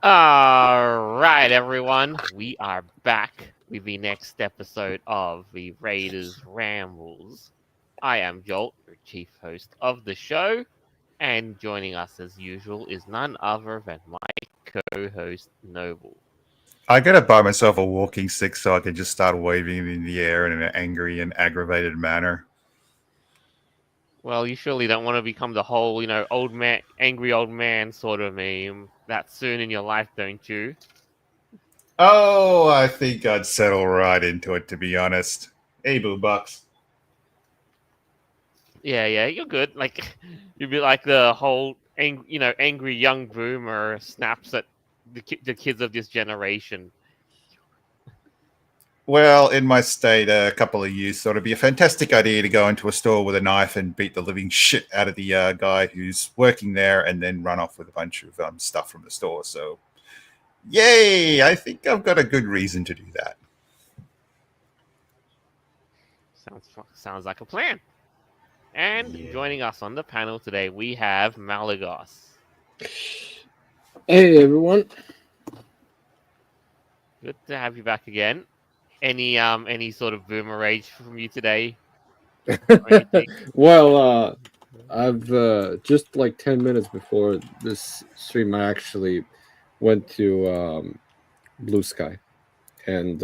All right, everyone. We are back with the next episode of the Raiders Rambles. I am Jolt, your chief host of the show, and joining us as usual is none other than my co-host Noble. I gotta buy myself a walking stick so I can just start waving it in the air in an angry and aggravated manner. Well, you surely don't want to become the whole, old man, angry old man sort of meme that soon in your life, don't you? Oh, I think I'd settle right into it, to be honest. Hey, Boo Bucks. Yeah, you're good. Like you'd be like the whole angry young boomer snaps at the kids of this generation. Well, in my state, a couple of years thought it'd be a fantastic idea to go into a store with a knife and beat the living shit out of the guy who's working there and then run off with a bunch of stuff from the store. So, yay! I think I've got a good reason to do that. Sounds like a plan. And Yeah. joining us on the panel today, we have Malagos. Hey everyone. Good to have you back again. Any sort of boomer rage from you today? Well, I've just like 10 minutes before this stream, I actually went to Blue Sky, and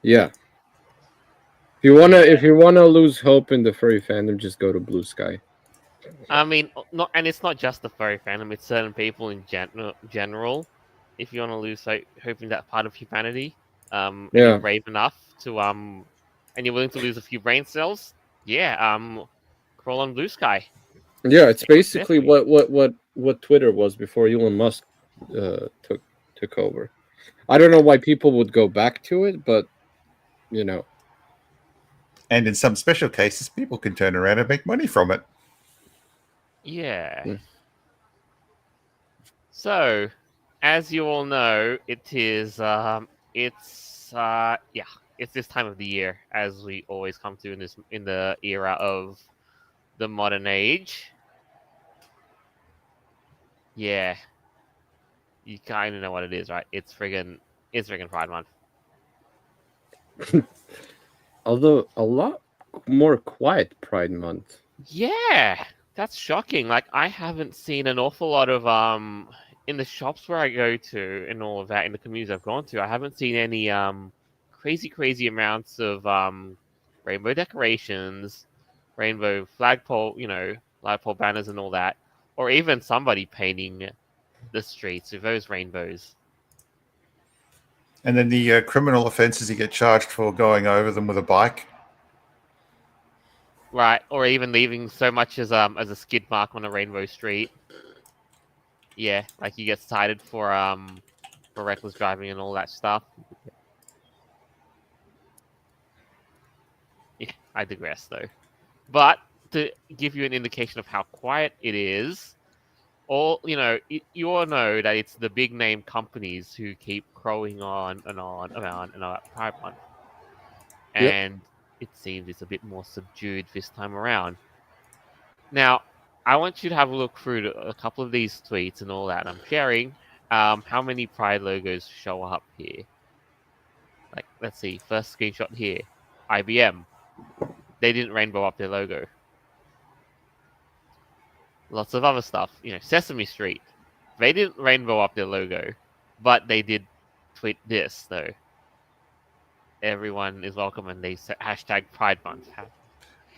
yeah, if you wanna lose hope in the furry fandom, just go to Blue Sky. I mean, not, and it's not just the furry fandom; it's certain people in general. If you want to lose hope in that part of humanity, and you're Yeah, brave enough to and you're willing to lose a few brain cells, yeah, crawl on Blue Sky. yeah, it's basically Definitely. what Twitter was before Elon Musk took over. I don't know why people would go back to it, but you know, And in some special cases, people can turn around and make money from it. Yeah. Mm. So, as you all know, it's this time of the year, as we always come to in the era of the modern age. Yeah, you kind of know what it is, right? It's friggin' Pride Month. although a lot more quiet Pride Month. Yeah, that's shocking. Like I haven't seen an awful lot of in the shops where I go to and all of that in the communities I've gone to. I haven't seen any crazy amounts of rainbow decorations, rainbow flagpole banners and all that, or even somebody painting the streets with those rainbows. And then the criminal offences you get charged for going over them with a bike. Right, or even leaving so much as a skid mark on a rainbow street. Yeah, like you get cited for reckless driving and all that stuff. Yeah, I digress though. But to give you an indication of how quiet it is, you all know that it's the big name companies who keep crowing on and on and on and on about Pride Month, Yep. and it seems it's a bit more subdued this time around. Now, I want you to have a look through a couple of these tweets and all that I'm sharing. How many Pride logos show up here? Like, let's see. First screenshot here. IBM. They didn't rainbow up their logo. Lots of other stuff. Sesame Street. They didn't rainbow up their logo, but they did tweet this though. Everyone is welcome, and they hashtag Pride Month.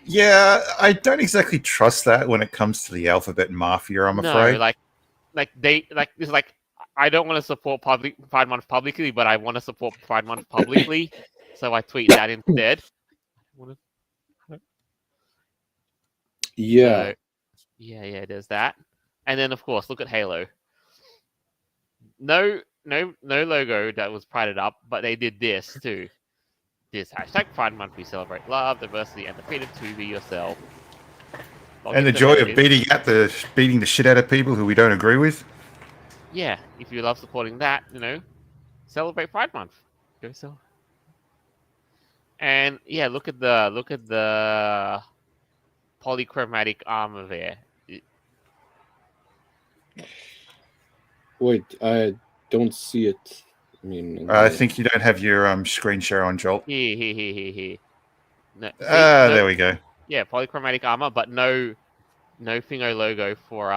Yeah, I don't exactly trust that when it comes to the alphabet mafia, I'm No, afraid. it's like I don't want to support Pride Month publicly, but I want to support Pride Month publicly, so I tweet that instead. Yeah. So yeah, there's that, and then of course look at Halo. No logo that was prided up, but they did this too. This hashtag Pride Month, we celebrate love, diversity, and the freedom to be yourself. Log And the into joy of messages. beating the shit out of people who we don't agree with. Yeah, if you love supporting that, celebrate Pride Month. Go so. And yeah, look at the polychromatic armor there. Wait, don't see it. I mean, I think you don't have your screen share on, Jolt. Here. No, see, There we go. Yeah, polychromatic armor, but no Fingo logo for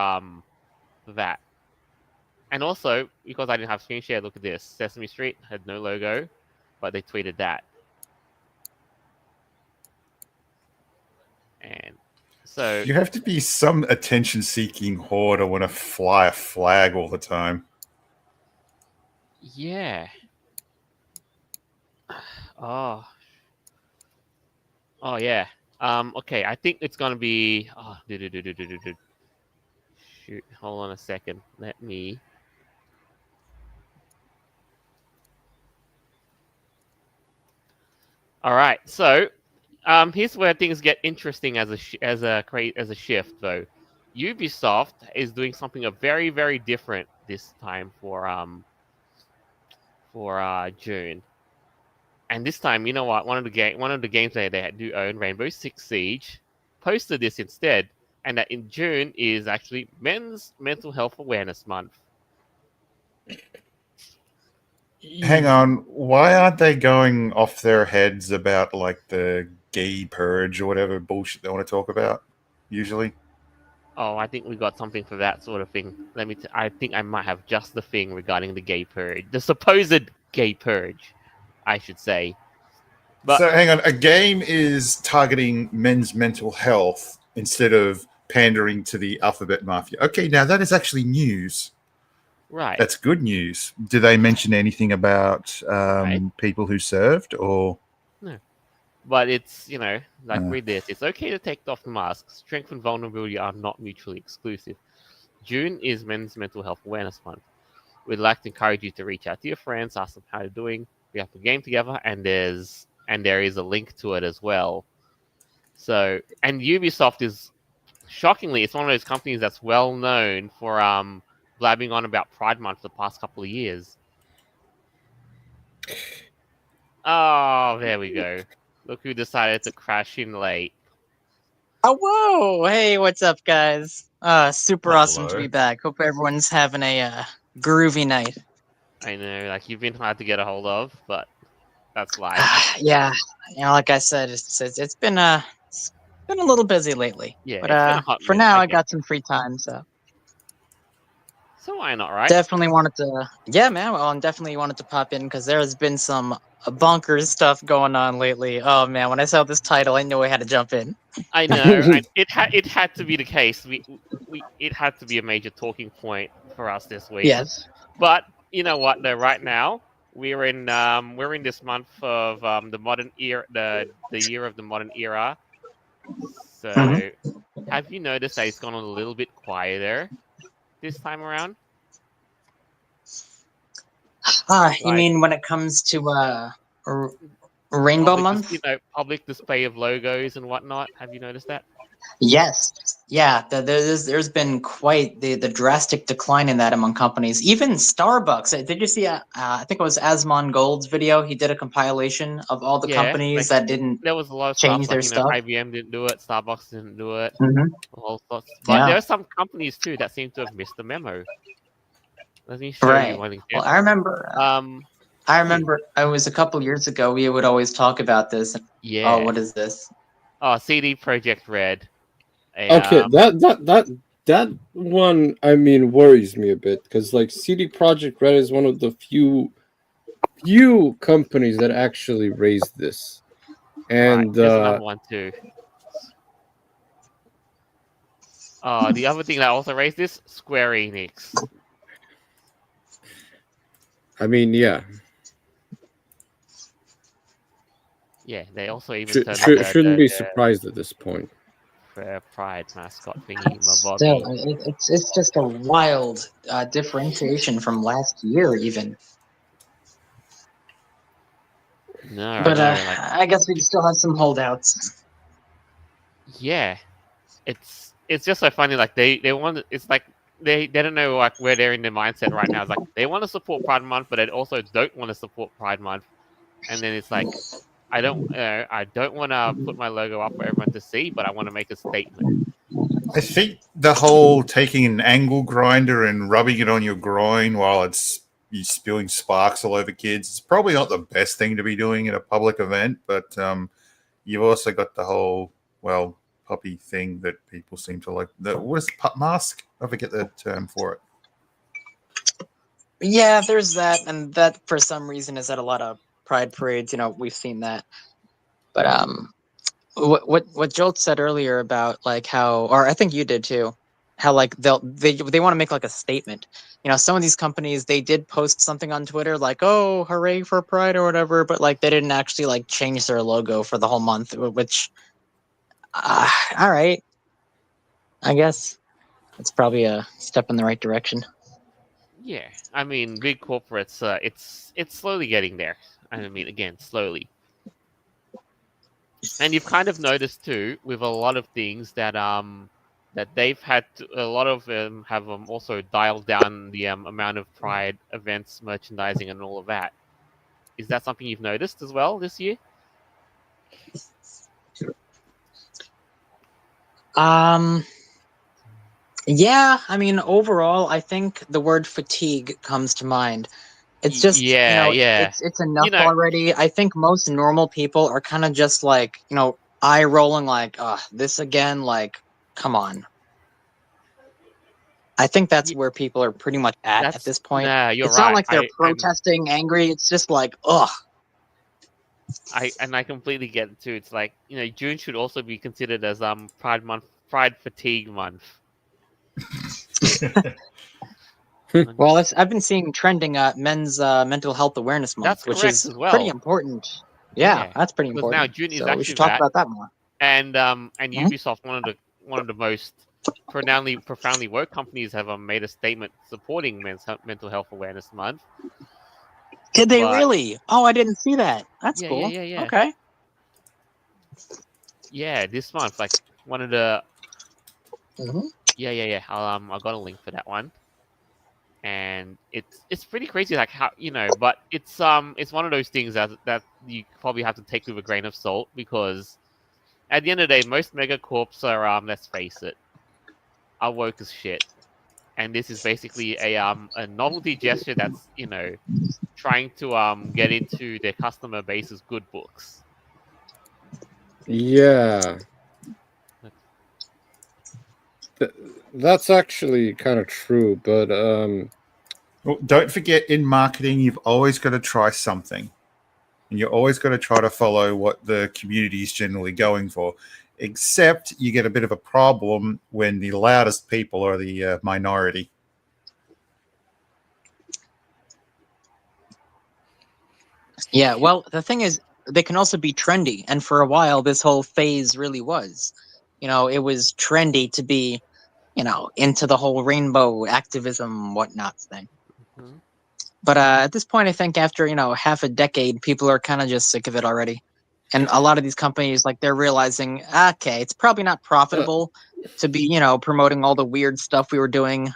that. And also, because I didn't have screen share, look at this. Sesame Street had no logo, but they tweeted that. And so You have to be some attention-seeking whore to want to fly a flag all the time. yeah. Oh yeah. Okay, I think it's gonna be. Oh, shoot, hold on a second. Let me. All right, so here's where things get interesting as a shift though. Ubisoft is doing something very very different this time for June. And this time, you know what? One of the games they do own, Rainbow Six Siege, posted this instead, and that in June is actually Men's Mental Health Awareness Month. Hang on, why aren't they going off their heads about like the gay purge or whatever bullshit they want to talk about? Usually, Oh, I think we got something for that sort of thing. I think I might have just the thing regarding the gay purge, the supposed gay purge, I should say. But so hang on, a game is targeting men's mental health instead of pandering to the alphabet mafia. Okay, now that is actually news. right, That's good news. Do they mention anything about Right. people who served or? but it's read this. It's okay to take off the mask. Strength and vulnerability are not mutually exclusive. June is Men's Mental Health Awareness Month. We'd like to encourage you to reach out to your friends, ask them how they're doing. We have to game together, and there is a link to it as well. So, and Ubisoft is shockingly, it's one of those companies that's well known for blabbing on about Pride Month the past couple of years. Oh, there we go. Look who decided to crash in late. Oh, whoa! Hey, what's up, guys? Super awesome to Hello. be back. Hope everyone's having a groovy night. I know, like you've been hard to get a hold of, but that's life. Yeah, like I said, it's been a little busy lately. Yeah, but it's been a hot for minute, now, I I get got some free time, so why not, right? definitely wanted to. Yeah, man. Well, and definitely wanted to pop in because there has been some bonkers stuff going on lately. Oh man, when I saw this title, I knew I had to jump in. I know. It had to be the case. It had to be a major talking point for us this week. Yes. But you know what? Though, right now we're in this month of the modern era, the year of the modern era. So, have you noticed that it's gone a little bit quieter this time around? You mean when it comes to Rainbow Month? Public display of logos and whatnot. Have you noticed that? Yes. Yeah. There's been quite the drastic decline in that among companies. Even Starbucks. Did you see? I think it was Asmon Gold's video. He did a compilation of all the companies that didn't. There was a lot of change stuff, their stuff. IBM didn't do it, Starbucks didn't do it, all sorts. But Yeah. there are some companies too that seem to have missed the memo. Let me show you one example. Well, I remember. It was a couple years ago. We would always talk about this. Yeah. Oh, what is this? Oh, CD Projekt Red. Okay, that one, I mean, worries me a bit because like CD Projekt Red is one of the few companies that actually raised this, and there's another one too. The other thing that also raised this, Square Enix. I mean, yeah. Yeah, they also even shouldn't be surprised at this point. Pride mascot thingy, my Still, Bobby. it's just a wild differentiation from last year, even. No, but I guess we still have some holdouts. Yeah, it's just so funny. Like they want. It's like they don't know like where they're in their mindset right now. It's like they want to support Pride Month, but they also don't want to support Pride Month. And then it's like I don't want to put my logo up for everyone to see, but I want to make a statement. I think the whole taking an angle grinder and rubbing it on your groin while it's you spewing sparks all over kids. It's probably not the best thing to be doing at a public event, but you've also got the whole, well, puppy thing that people seem to like. What is it, pup mask? I forget the term for it. Yeah, there's that, and that for some reason is at a lot of pride parades. We've seen that. But what Jolt said earlier about like how, or I think you did too, how like they want to make like a statement. Some of these companies, they did post something on Twitter like, "Oh, hooray for Pride" or whatever, but like they didn't actually like change their logo for the whole month. Which, all right, I guess it's probably a step in the right direction. Yeah, I mean, big corporates, it's slowly getting there. I mean, again, slowly. And you've kind of noticed too, with a lot of things that they've had to, a lot of them have also dialed down the amount of Pride events, merchandising, and all of that. Is that something you've noticed as well this year? Yeah, I mean, overall, I think the word fatigue comes to mind. It's just, yeah. it's enough already. I think most normal people are kind of just like, eye rolling, like, this again, like, come on. I think that's where people are pretty much at this point. Nah, you're it's right. not like they're protesting, angry. It's just like, ugh. I completely get it too. It's like, June should also be considered as Pride Month, Pride Fatigue Month. Well, I've been seeing trending men's mental health awareness month, which is pretty important. Yeah, that's pretty important. Now June is so actually we should talk about that more. And Ubisoft, one of the most profoundly woke companies, have made a statement supporting mental health awareness month. Did they really? Oh, I didn't see that. That's cool. Yeah. Okay. Yeah, this month, like one of the. Mm-hmm. Yeah. I got a link for that one, and it's pretty crazy, like how but it's one of those things that you probably have to take with a grain of salt, because at the end of the day, most megacorps are let's face it, are woke as shit. And this is basically a novelty gesture that's trying to get into their customer base's good books. Yeah, that's actually kind of true. But well, don't forget, in marketing, you've always got to try something, and you're always got to try to follow what the community is generally going for. Except you get a bit of a problem when the loudest people are the minority. Yeah, well, the thing is, they can also be trendy. And for a while, this whole phase really was. It was trendy to be, into the whole rainbow activism, whatnot thing. Mm-hmm. But at this point, I think after, half a decade, people are kind of just sick of it already. And a lot of these companies, like, they're realizing, okay, it's probably not profitable to be, promoting all the weird stuff we were doing.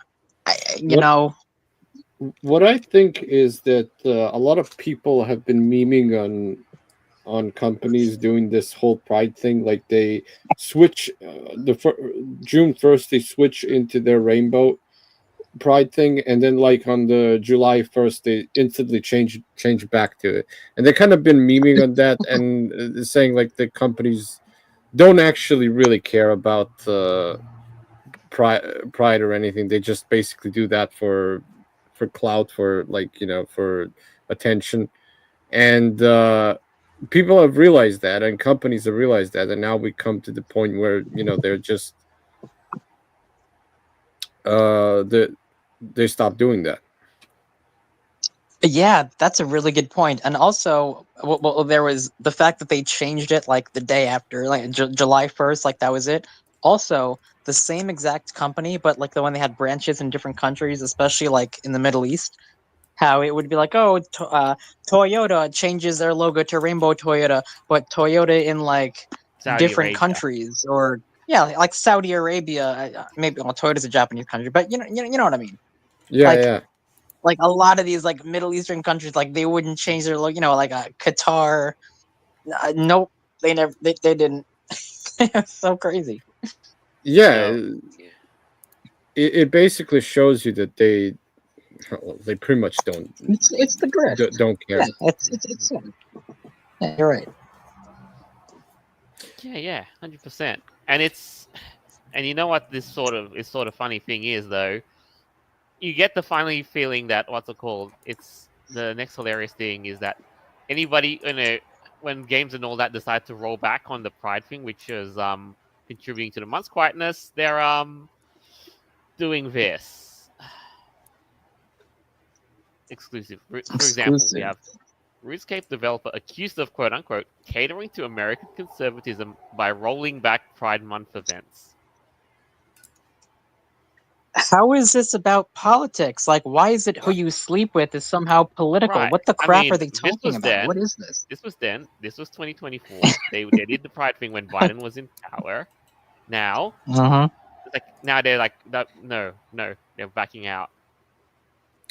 What I think is that a lot of people have been memeing on companies doing this whole Pride thing. Like they switch June 1st, they switch into their rainbow Pride thing, and then like on the July 1st, they instantly change back to it. And they kind of been memeing on that and saying like the companies don't actually really care about pride or anything. They just basically do that for clout, for like for attention. And people have realized that, and companies have realized that, and now we come to the point where they're just they stop doing that. Yeah, that's a really good point. And also, well, there was the fact that they changed it like the day after, like July 1st, like that was it. Also, the same exact company, but like the one they had branches in different countries, especially like in the Middle East, how it would be like, oh, Toyota changes their logo to Rainbow Toyota, but Toyota in like Saudi different Arabia. countries, or yeah, like Saudi Arabia. Maybe Toyota's a Japanese country, but you know what I mean. Yeah, like, yeah. Like a lot of these like Middle Eastern countries, like they wouldn't change their logo. Like Qatar. Nope, they never. They didn't. It's so crazy. Yeah, it basically shows you that well, they pretty much don't It's the grift. don't care. Yeah, it's yeah, you're right. Yeah, 100%. And you know what this sort of funny thing is though. You get the finally feeling that what's it called? It's the next hilarious thing is that anybody when games and all that decide to roll back on the pride thing, which is contributing to the month's quietness, they're doing this exclusive. For example, we have RuneScape developer accused of quote unquote catering to American conservatism by rolling back Pride Month events. How is this about politics? Like, why is it who you sleep with is somehow political? Right. What the I crap mean, are they this talking was about? then. What is this? This was then. This was 2024. They did the Pride thing when Biden was in power. Now, Uh-huh. now they're like, no, they're backing out.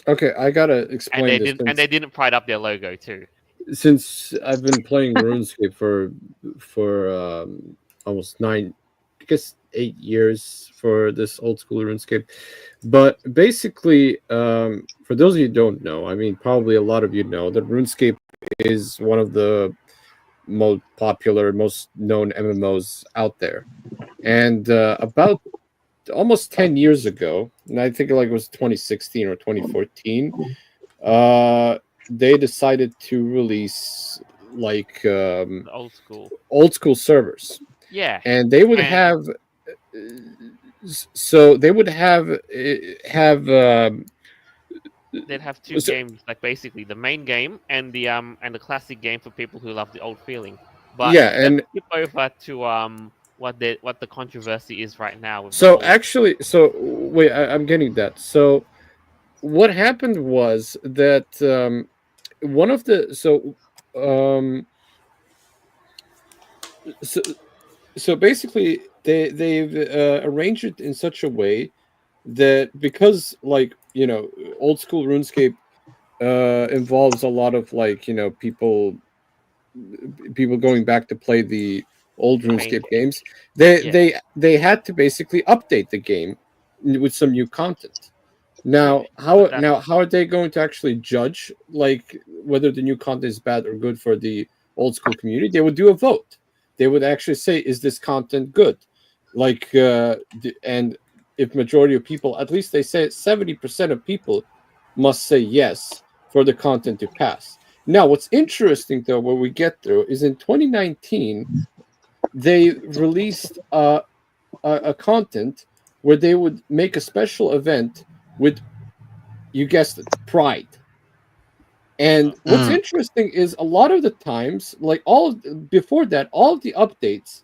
Okay, I gotta explain And they this. didn't. And they didn't pride up their logo too. Since I've been playing RuneScape for almost 8 years for this old school RuneScape. But basically, for those of you who don't know, I mean, probably a lot of you know that RuneScape is one of the most popular, most known MMOs out there. And about almost 10 years ago, and I think like it was 2016 or 2014, they decided to release like The old school servers. Yeah. And they would have so they would have they'd have two games, like basically the main game and the classic game for people who love the old feeling. But yeah, and let's skip over to what the controversy is right now. With so actually, so wait, I'm getting that. So what happened was that one of the so basically they've arranged it in such a way that because like old school RuneScape involves a lot of like people going back to play the old RuneScape games. They had to basically update the game with some new content. Now how are they going to actually judge like whether the new content is bad or good for the old school community? They would do a vote. They would actually say, is this content good? Like and if majority of people, at least they say 70% of people must say yes for the content to pass. Now, what's interesting though, what we get through is in 2019, they released a content where they would make a special event with, you guessed it, Pride. And what's interesting is a lot of the times, like before that, all of the updates,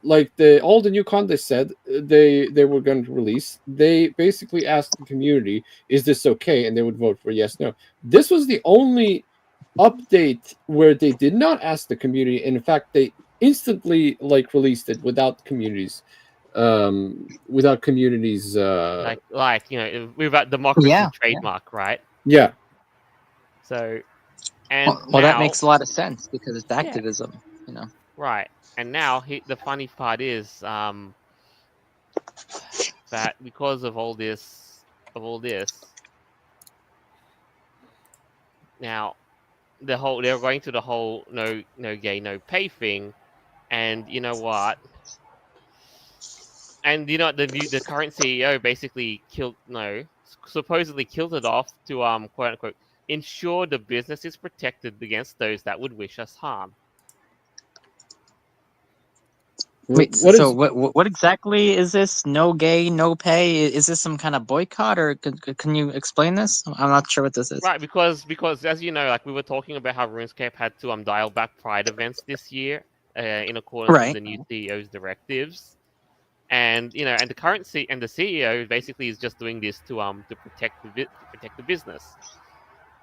like all the new content said they were going to release, they basically asked the community, is this okay? And they would vote for yes, no. This was the only update where they did not ask the community, and in fact they instantly like released it without communities without democracy trademark, right? Yeah. So and well, that makes a lot of sense because it's activism, Right. And now the funny part is that because of all this now they're going to the whole no gay no pay thing, and you know what? And the current CEO basically supposedly killed it off to quote unquote ensure the business is protected against those that would wish us harm. Wait, what exactly is this? No gay, no pay? Is this some kind of boycott, or can you explain this? I'm not sure what this is. Right, because as you know, like we were talking about how RuneScape had to dial back Pride events this year in accordance with the new CEO's directives, and and the current and the CEO basically is just doing this to protect the business.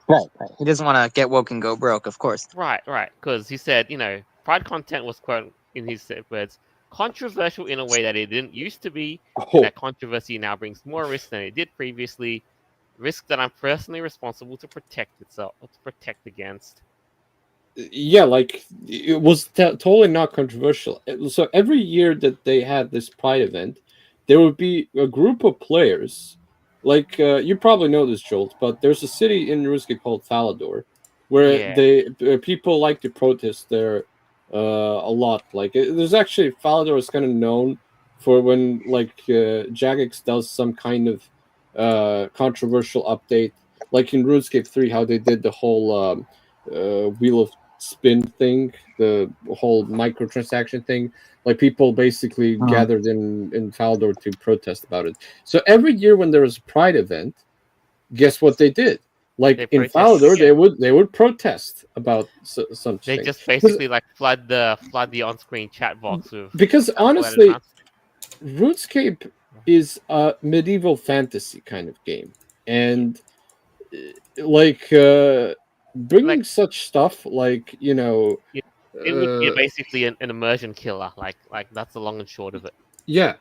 Right. He doesn't want to get woke and go broke, of course. Right, because he said Pride content was quote in his words controversial in a way that it didn't used to be. And that controversy now brings more risk than it did previously. Risk that I'm personally responsible to protect against. Yeah, like it was totally not controversial. So every year that they had this Pride event, there would be a group of players like you probably know this, Jolt, but there's a city in RuneScape called Falador, where Yeah. people like to protest there a lot. Like there's actually Falador is kind of known for when like Jagex does some kind of controversial update, like in RuneScape 3, how they did the whole wheel of spin thing, the whole microtransaction thing. Like people basically gathered in Falador to protest about it. So every year when there was a Pride event, guess what they did? Like They in protest, Falador, yeah. they would protest about something. They just basically like flood the on-screen chat box with Because stuff honestly, about RuneScape is a medieval fantasy kind of game, and like bringing Like- such stuff, like it would be basically an immersion killer. Like that's the long and short of it. yeah.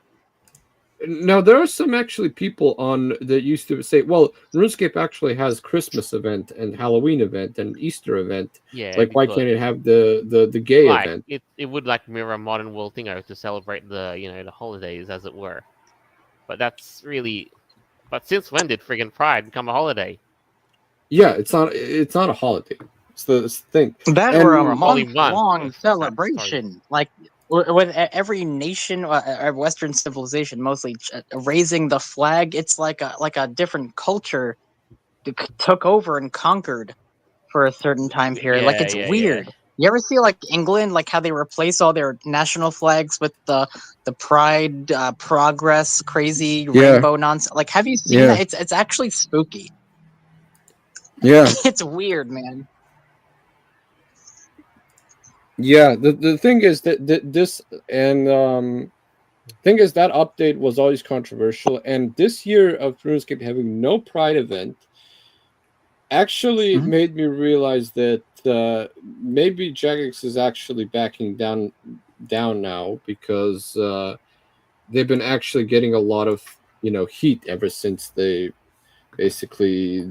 Now there are some actually people on that used to say, well, RuneScape actually has Christmas event and Halloween event and Easter event. Yeah, Like, why can't it have the gay like event? it would like mirror modern world thingo to celebrate the the holidays as it were. But that's really. But since when did friggin' Pride become a holiday? Yeah, it's not a holiday. It's the thing. That And were a Or a holy month month-long of- celebration, like with every nation, Western civilization, mostly raising the flag. It's like a different culture took over and conquered for a certain time period. Like it's weird. You ever see like England, like how they replace all their national flags with the pride, progress, crazy rainbow nonsense? Like, have you seen that? It's actually spooky. Yeah. It's weird, man. Yeah, the thing is that this and thing is that update was always controversial, and this year of RuneScape having no Pride event actually made me realize that maybe Jagex is actually backing down now, because they've been actually getting a lot of heat ever since they basically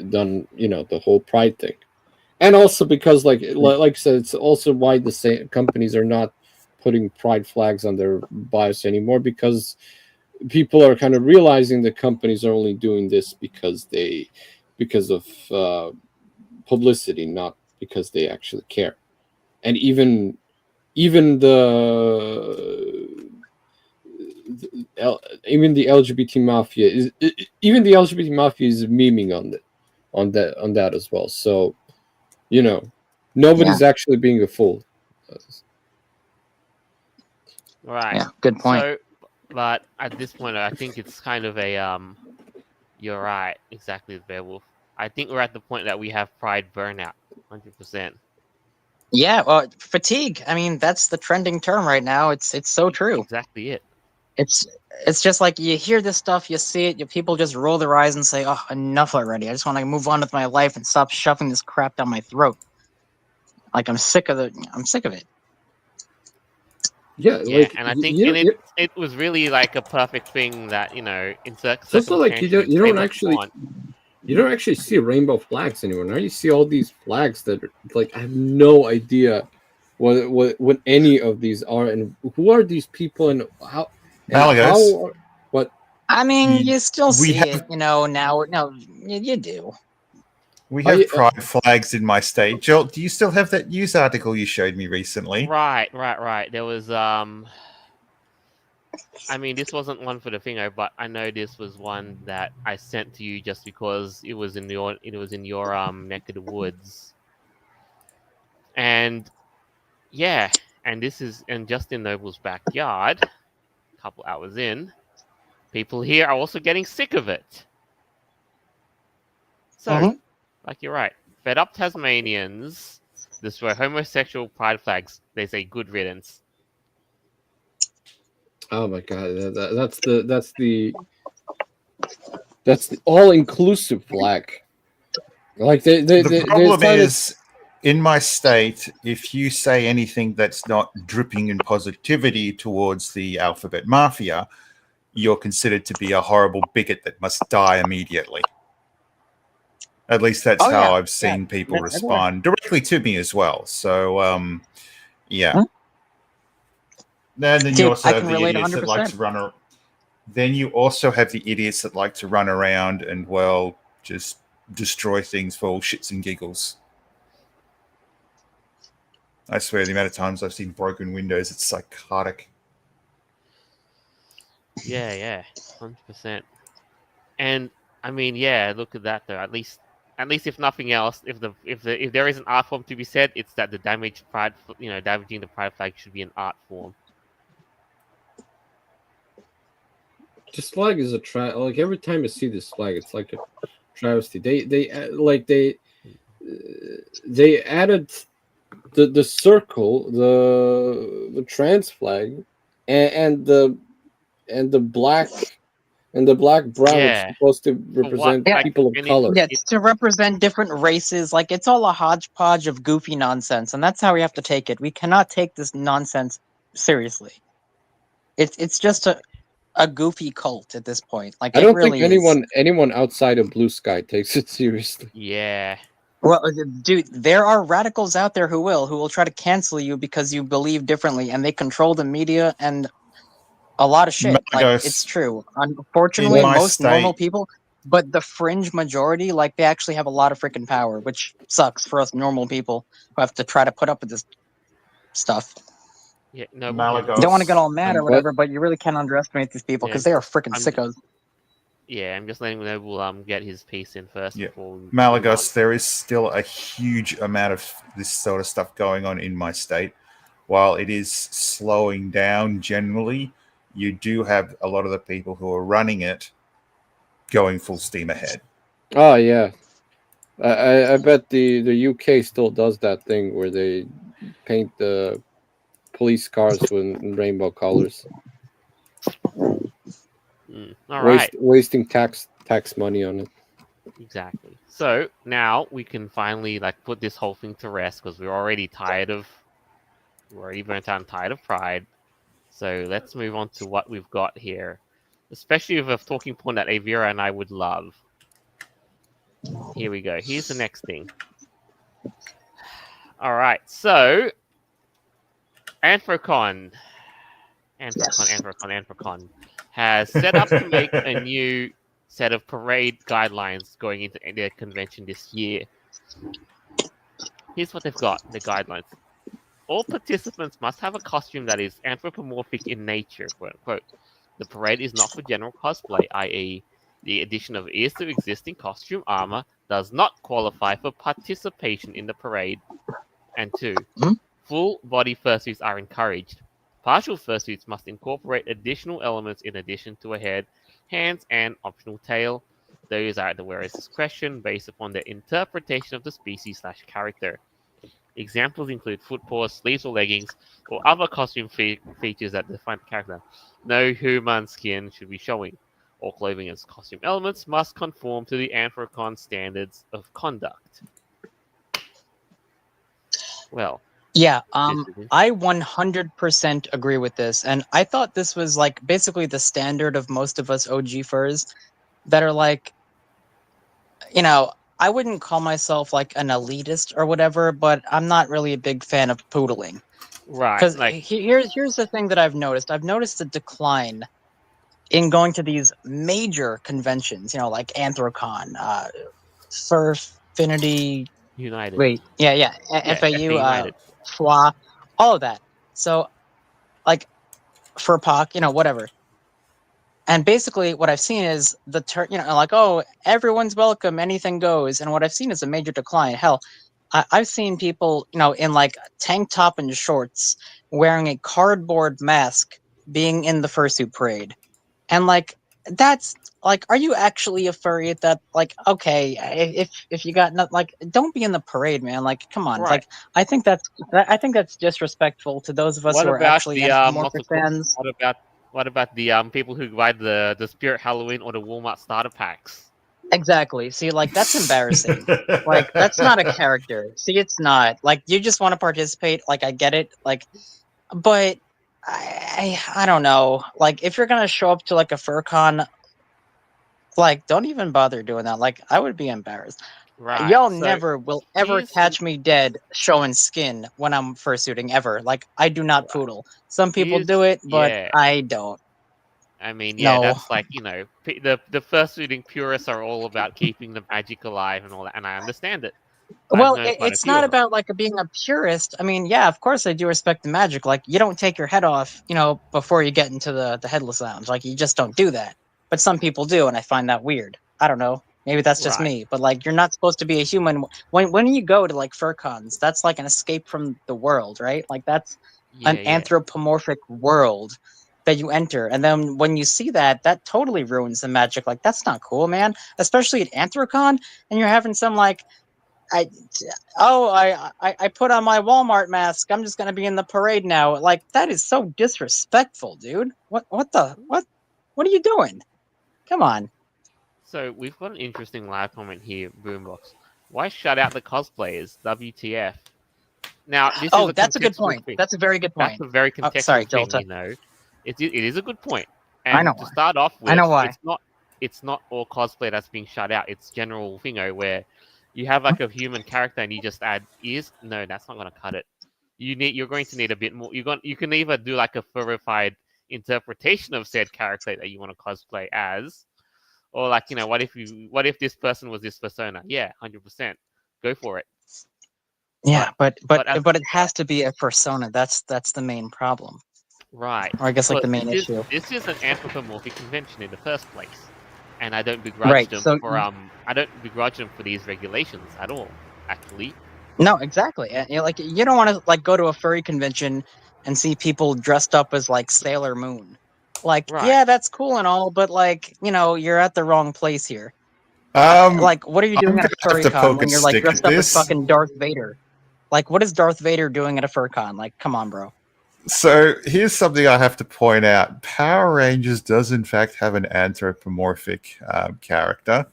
done the whole Pride thing. And also because, like I said, it's also why the same companies are not putting Pride flags on their bios anymore, because people are kind of realizing that companies are only doing this because of publicity, not because they actually care. And even the LGBT mafia is memeing on that as well. So nobody's actually being a fool. Right. Yeah, good point. So, but at this point, I think it's kind of a You're right, exactly, Beowulf. I think we're at the point that we have Pride burnout, 100%. Yeah, well, fatigue. I mean, that's the trending term right now. It's so true. Exactly it. It's just like you hear this stuff, you see it, people just roll their eyes and say, "Oh, enough already! I just want to move on with my life and stop shoving this crap down my throat." Like I'm sick of it. Yeah, like, and I think it was really like a perfect thing that in it's also like you don't actually see rainbow flags anymore. Now you see all these flags that are like, I have no idea what any of these are, and who are these people, and how. What? I mean, you still see it, now. No, you do. We have Pride flags in my state. Jolt, do you still have that news article you showed me recently? Right. There was I mean, this wasn't one for the Thingo, but I know this was one that I sent to you just because it was in your neck of the woods. And yeah, and this is in Justin Noble's backyard. A couple hours in, people here are also getting sick of it. So, like you're right, fed up Tasmanians destroy homosexual pride flags. They say good riddance. Oh my god, that's the all-inclusive flag. Like the problem is, in my state, if you say anything that's not dripping in positivity towards the alphabet mafia, you're considered to be a horrible bigot that must die immediately. At least that's how I've seen people respond directly to me as well. So, yeah. Then you also have the idiots that like to run around. Then you also have the idiots that like to run around and, well, just destroy things for all shits and giggles. I swear, the amount of times I've seen broken windows, it's psychotic. Yeah, 100%. And I mean, yeah, look at that though. At least if nothing else, if there is an art form to be said, it's that the damaging the pride flag should be an art form. This flag is like every time I see this flag, it's like a travesty. They added the circle, the trans flag, and the black brown. Yeah. It's supposed to represent Yeah. people of color. Yeah, it's to represent different races. Like, it's all a hodgepodge of goofy nonsense, and that's how we have to take it. We cannot take this nonsense seriously. It's just a goofy cult at this point. Like, I don't really think anyone outside of Blue Sky takes it seriously. Yeah. Well, dude, there are radicals out there who will try to cancel you because you believe differently, and they control the media and a lot of shit. Like, Magos, it's true. Unfortunately, in my most normal state- people, but the fringe majority, like, they actually have a lot of freaking power, which sucks for us normal people who have to try to put up with this stuff. Yeah, no, Malagos. Don't want to get all mad or What? whatever, but you really can't underestimate these people because Yeah, they are freaking I'm- sickos. Yeah, I'm just letting Noble get his piece in first Yeah. before we Malagos, there is still a huge amount of this sort of stuff going on in my state. While it is slowing down generally, you do have a lot of the people who are running it going full steam ahead. Oh yeah, I bet the UK still does that thing where they paint the police cars in rainbow colors. All right. Wasting tax money on it. Exactly. So now we can finally put this whole thing to rest because we're already burnt out and tired of Pride. So let's move on to what we've got here, especially with a talking point that Avira and I would love. Here we go. Here's the next thing. All right. So Anthrocon has set up to make a new set of parade guidelines going into their convention this year. Here's what they've got, the guidelines. All participants must have a costume that is anthropomorphic in nature, quote unquote. The parade is not for general cosplay, i.e., the addition of ears to existing costume armor does not qualify for participation in the parade. And 2, full body fursuits are encouraged. Partial fursuits must incorporate additional elements in addition to a head, hands, and optional tail. Those are at the wearer's discretion based upon their interpretation of the species/character. Examples include foot paws, sleeves or leggings, or other costume features that define the character. No human skin should be showing. All clothing and costume elements must conform to the Anthrocon standards of conduct. Well, Yeah, I 100% agree with this, and I thought this was basically the standard of most of us OG furs that are I wouldn't call myself an elitist or whatever, but I'm not really a big fan of poodling. right. Because here's the thing that I've noticed. I've noticed a decline in going to these major conventions, like Anthrocon, Furfinity, United. wait, yeah, FAU, United. FWA, all of that. So, for POC, whatever. And basically, what I've seen is oh, everyone's welcome, anything goes. And what I've seen is a major decline. Hell, I've seen people, in tank top and shorts, wearing a cardboard mask, being in the fursuit parade, and that's are you actually a furry at that? Okay, if you got not don't be in the parade, man. Come on, Right. I think that's disrespectful to those of us What who are about actually the anthropomorphic fans. What about the people who ride the Spirit Halloween or the Walmart starter packs? Exactly. See, that's embarrassing. That's not a character. See, it's not. You just want to participate. I get it. But I don't know. If you're gonna show up to a FurCon, don't even bother doing that. I would be embarrassed. Right. Y'all so never will ever here's catch me dead showing skin when I'm fursuiting ever. I do not poodle. Some people do it, but yeah. I don't. I mean, yeah, No. that's like, the fursuiting purists are all about keeping the magic alive and all that, and I understand it. I've Well, known quite a it's few not of them. about like being a purist. I mean, yeah, of course I do respect the magic. Like, you don't take your head off, before you get into the headless lounge. Like, you just don't do that. But some people do, and I find that weird. I don't know. Maybe that's just Right. me. But like, you're not supposed to be a human. When you go to like fur cons, that's like an escape from the world, right? Like that's an Yeah, yeah. anthropomorphic world that you enter, and then when you see that, that totally ruins the magic. Like, that's not cool, man. Especially at Anthrocon, and you're having some like I I put on my Walmart mask. I'm just gonna be in the parade now. Like, that is so disrespectful, dude. What are you doing? Come on. So we've got an interesting live comment here, Boombox. Why shut out the cosplayers? WTF? Now, this is Oh, a that's a good contextual point. thing. That's a very good That's point. a very Oh, sorry, contextual thing, Delta. It is a good point. I know And to why. start off I know with, why. it's not all cosplay that's being shut out. It's general thingo where you have like a human character and you just add ears. No, that's not gonna cut it. You're going to need a bit more. You can either do like a verified interpretation of said character that you want to cosplay as, or like, what if this person was this persona? Yeah, 100%. Go for it. Yeah, but as, but it has to be a persona. That's the main problem, right. or I guess like But the main issue. this is an anthropomorphic convention in the first place. And I don't begrudge Right. them So for these regulations at all, actually. no, exactly. Like, you don't want to like go to a furry convention and see people dressed up as like Sailor Moon. Like, Right. yeah, that's cool and all, but like, you're at the wrong place here. I'm Like, what are you doing gonna at a have furry to con poke a when you're like stick at dressed up as this. fucking Darth Vader? Like, what is Darth Vader doing at a fur con? Like, come on, bro. So here's something I have to point out. Power Rangers does in fact have an anthropomorphic character.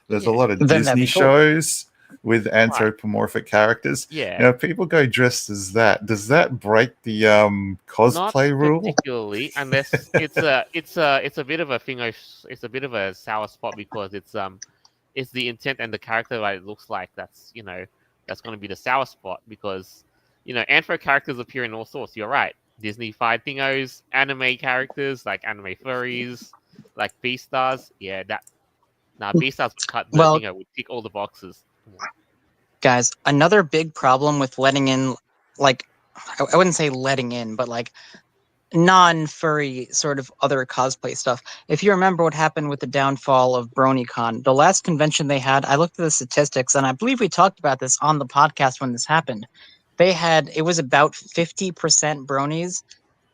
There's a Yeah. lot of Then that'd Disney be cool. shows with anthropomorphic characters. Yeah. If people go dressed as that, does that break the cosplay Not rule? particularly, unless it's a bit of a thing. It's a bit of a sour spot because it's the intent and the character that it looks like. That's going to be the sour spot because anthro characters appear in all sorts. You're right. Disney-fied thingos, anime characters like anime furries, like Beastars. Yeah, Beastars would cut the Well, thingo, would tick all the boxes. guys, another big problem with letting in, like, I wouldn't say letting in, but like non-furry sort of other cosplay stuff. If you remember what happened with the downfall of BronyCon, the last convention they had, I looked at the statistics, and I believe we talked about this on the podcast when this happened. It was about 50% bronies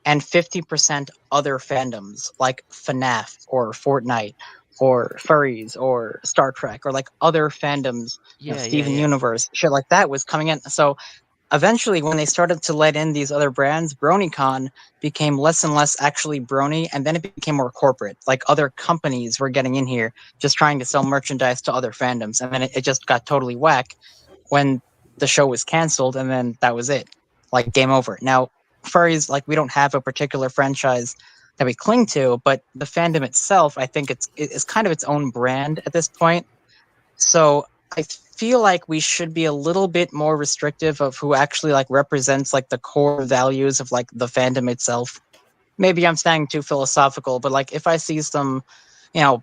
and 50% other fandoms like FNAF or Fortnite or furries or Star Trek or like other fandoms, Yeah, Steven yeah. Universe, shit like that was coming in. So eventually, when they started to let in these other brands, BronyCon became less and less actually brony, and then it became more corporate. Like, other companies were getting in here just trying to sell merchandise to other fandoms, and then it just got totally whack when the show was canceled, and then that was it. Like, game over. Now, furries, like, we don't have a particular franchise that we cling to, but the fandom itself, I think it's kind of its own brand at this point. So I feel like we should be a little bit more restrictive of who actually like represents like the core values of like the fandom itself. Maybe I'm staying too philosophical, but like if I see some,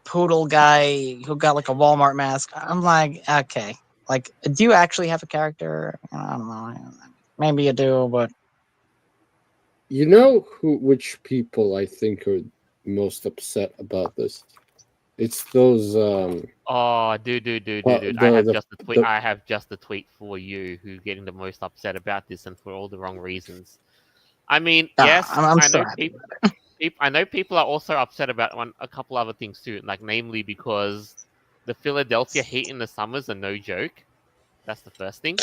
poodle guy who got like a Walmart mask, I'm like, okay, like, do you actually have a character? I don't know. Maybe you do, but You know which people I think are most upset about this? It's those Oh, dude. the I have the, just a tweet. the I have just a tweet for you who's getting the most upset about this and for all the wrong reasons. I mean, yes, I'm I so know happy. I know people are also upset about a couple other things too, like namely because the Philadelphia heat in the summers are no joke. That's the first thing.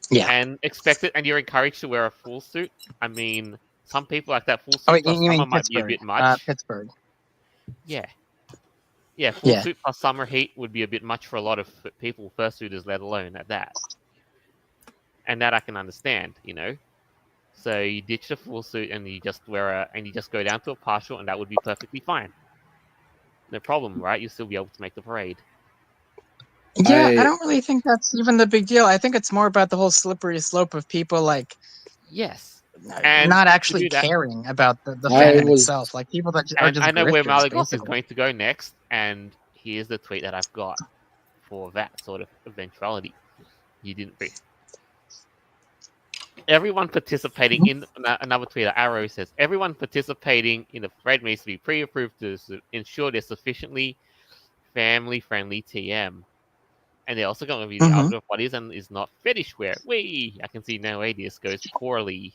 Yeah. And you're encouraged to wear a full suit. I mean, some people like that full Oh, suit plus you summer mean might be a Pittsburgh? bit much. Pittsburgh. Yeah. Yeah, full Yeah. suit plus summer heat would be a bit much for a lot of people, fursuiters, let alone at that. And that I can understand, So you ditch the full suit and you just go down to a partial, and that would be perfectly fine. No problem, right? You'll still be able to make the parade. Yeah, I don't really think that's even the big deal. I think it's more about the whole slippery slope of people like, Yes. And not to actually do that- caring about the I fandom was- itself. Like people that are And just I know where grifters, Malagos is basically. going to go next, and here's the tweet that I've got for that sort of eventuality. You didn't read. Everyone participating in another tweet, Arrow says, everyone participating in the thread needs to be pre-approved to ensure they're sufficiently family-friendly TM. And they're also going to be the outlook of what is and is not fetish wear. Whee! I can see now this goes poorly.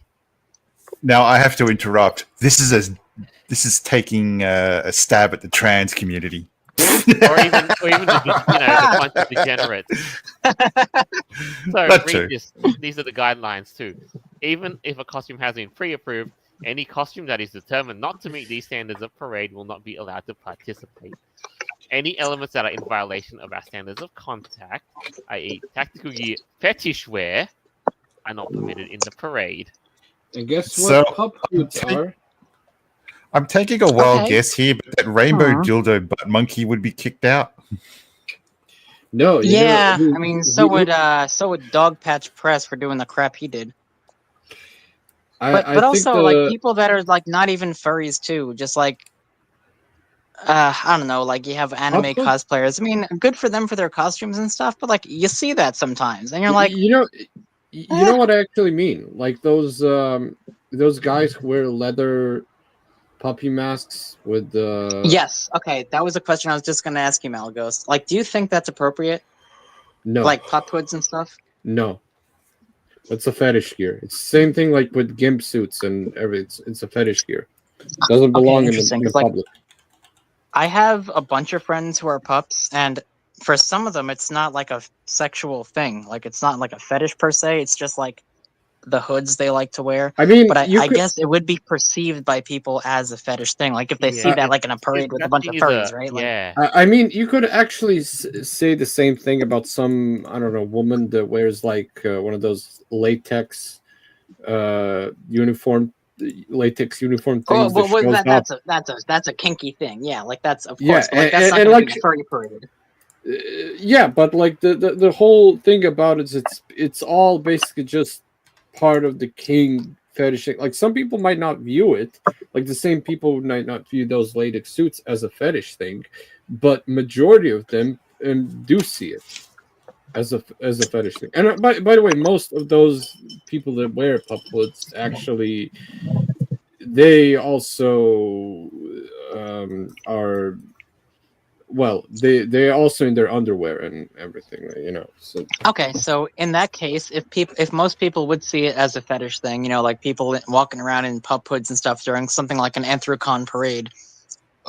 Now I have to interrupt. This is taking a stab at the trans community. or even the bunch of degenerates. So That read too. this. These are the guidelines too. Even if a costume has been pre-approved, any costume that is determined not to meet these standards of parade will not be allowed to participate. Any elements that are in violation of our standards of contact, i.e. tactical gear, fetish wear, are not permitted in the parade. And guess what So- pup hoods are? I'm taking a wild Okay. guess here, but that rainbow Aw. dildo butt monkey would be kicked out. No, you know, Yeah, who- I mean, who- so would Dog Patch Press for doing the crap he did. But I think also like people that are like not even furries too, just like I don't know, like you have anime Upload- cosplayers. I mean, good for them for their costumes and stuff, but like you see that sometimes, and you're like, you know what I actually mean, like those guys who wear leather puppy masks with the yes, okay, that was a question I was just gonna ask you, Malagos. Like, do you think that's appropriate? no, Like pup hoods and stuff? no, it's a fetish gear. It's the same thing like with gimp suits and everything. It's a fetish gear. It doesn't belong in interesting, the 'cause, like, public. I have a bunch of friends who are pups, and for some of them, it's not like a sexual thing. Like, it's not like a fetish per se. It's just like the hoods they like to wear. I mean, But I you could, guess it would be perceived by people as a fetish thing. Like if they see Yeah, that like in a parade with a that bunch of thing is furries, right? Like, Yeah. I mean, you could actually say the same thing about some, I don't know, woman that wears like one of those latex latex uniform oh, things that well, shows up. that's a kinky thing. Yeah, like that's of Yeah, course, but like that's not and gonna like- be a furry parade. Yeah, but like the whole thing about it is it's all basically just part of the king fetishing. Like some people might not view it, like the same people might not view those latex suits as a fetish thing, but majority of them do see it as a fetish thing. And by the way, most of those people that wear pup hoods actually, they also are. Well, they also in their underwear and everything, you know. So Okay, so in that case, if most people would see it as a fetish thing, you know, like people walking around in pup hoods and stuff during something like an Anthrocon parade,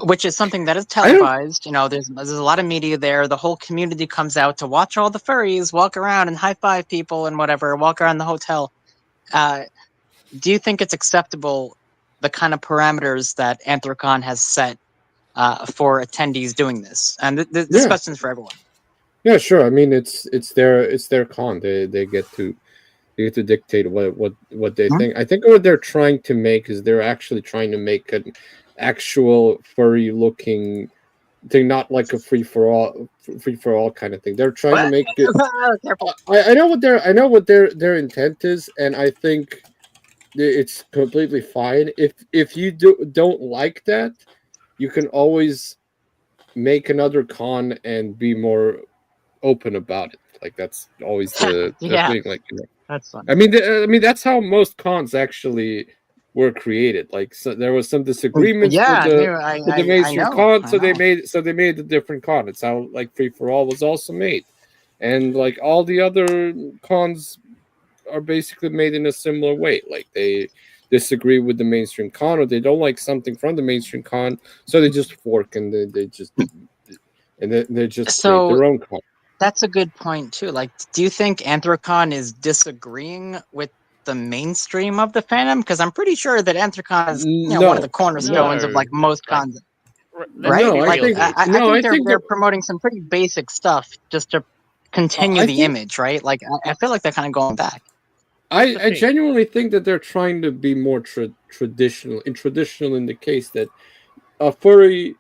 which is something that is televised, you know, there's a lot of media there. The whole community comes out to watch all the furries walk around and high five people and whatever, walk around the hotel. Do you think it's acceptable, the kind of parameters that Anthrocon has set for attendees doing this? And this Yeah. question's for everyone. yeah, sure. I mean, it's their con. They get to dictate what they Mhm. think. I think what they're trying to make is they're actually trying to make an actual furry looking thing, not like a free for all kind of thing. They're trying to make it. Careful. I know what their intent is, and I think it's completely fine. If you don't like that, you can always make another con and be more open about it. Like that's always the Yeah. thing. Like, you know. That's fun. I mean, that's how most cons actually were created. Like, so there was some disagreements Yeah, with I the mainstream know, con, I so they know. made a different con. It's how like Free for All was also made, and like all the other cons are basically made in a similar way. Like they disagree with the mainstream con, or they don't like something from the mainstream con, so they just fork and they just they just So- create their own con. That's a good point too. Like, do you think Anthrocon is disagreeing with the mainstream of the fandom? Because I'm pretty sure that Anthrocon is, you know, one of the cornerstones of No. like most Like, cons, Let's right? No, be I Like, real think- here. I no, I think think they're that- promoting some pretty basic stuff just to continue I the think- image, right? Like, I feel like they're kind of going back. I thing. genuinely think that they're trying to be more traditional in the case that a furry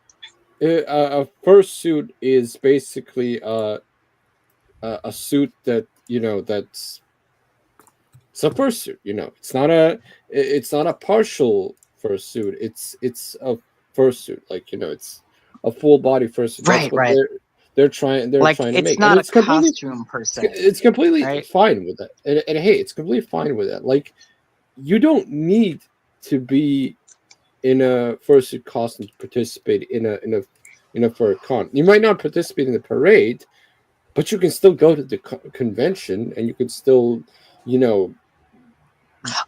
a fursuit is basically a suit that, you know, that's It's a fursuit, It's not a partial fursuit. It's a fursuit, it's a full body fursuit. That's Right, what right. they're trying Like to it's make, and not a it's completely costume per se, it's completely right? fine with that. And hey, it's completely fine with that. Like, you don't need to be in a fursuit costume to participate in a fur con. You might not participate in the parade, but you can still go to the convention, and you can still, you know,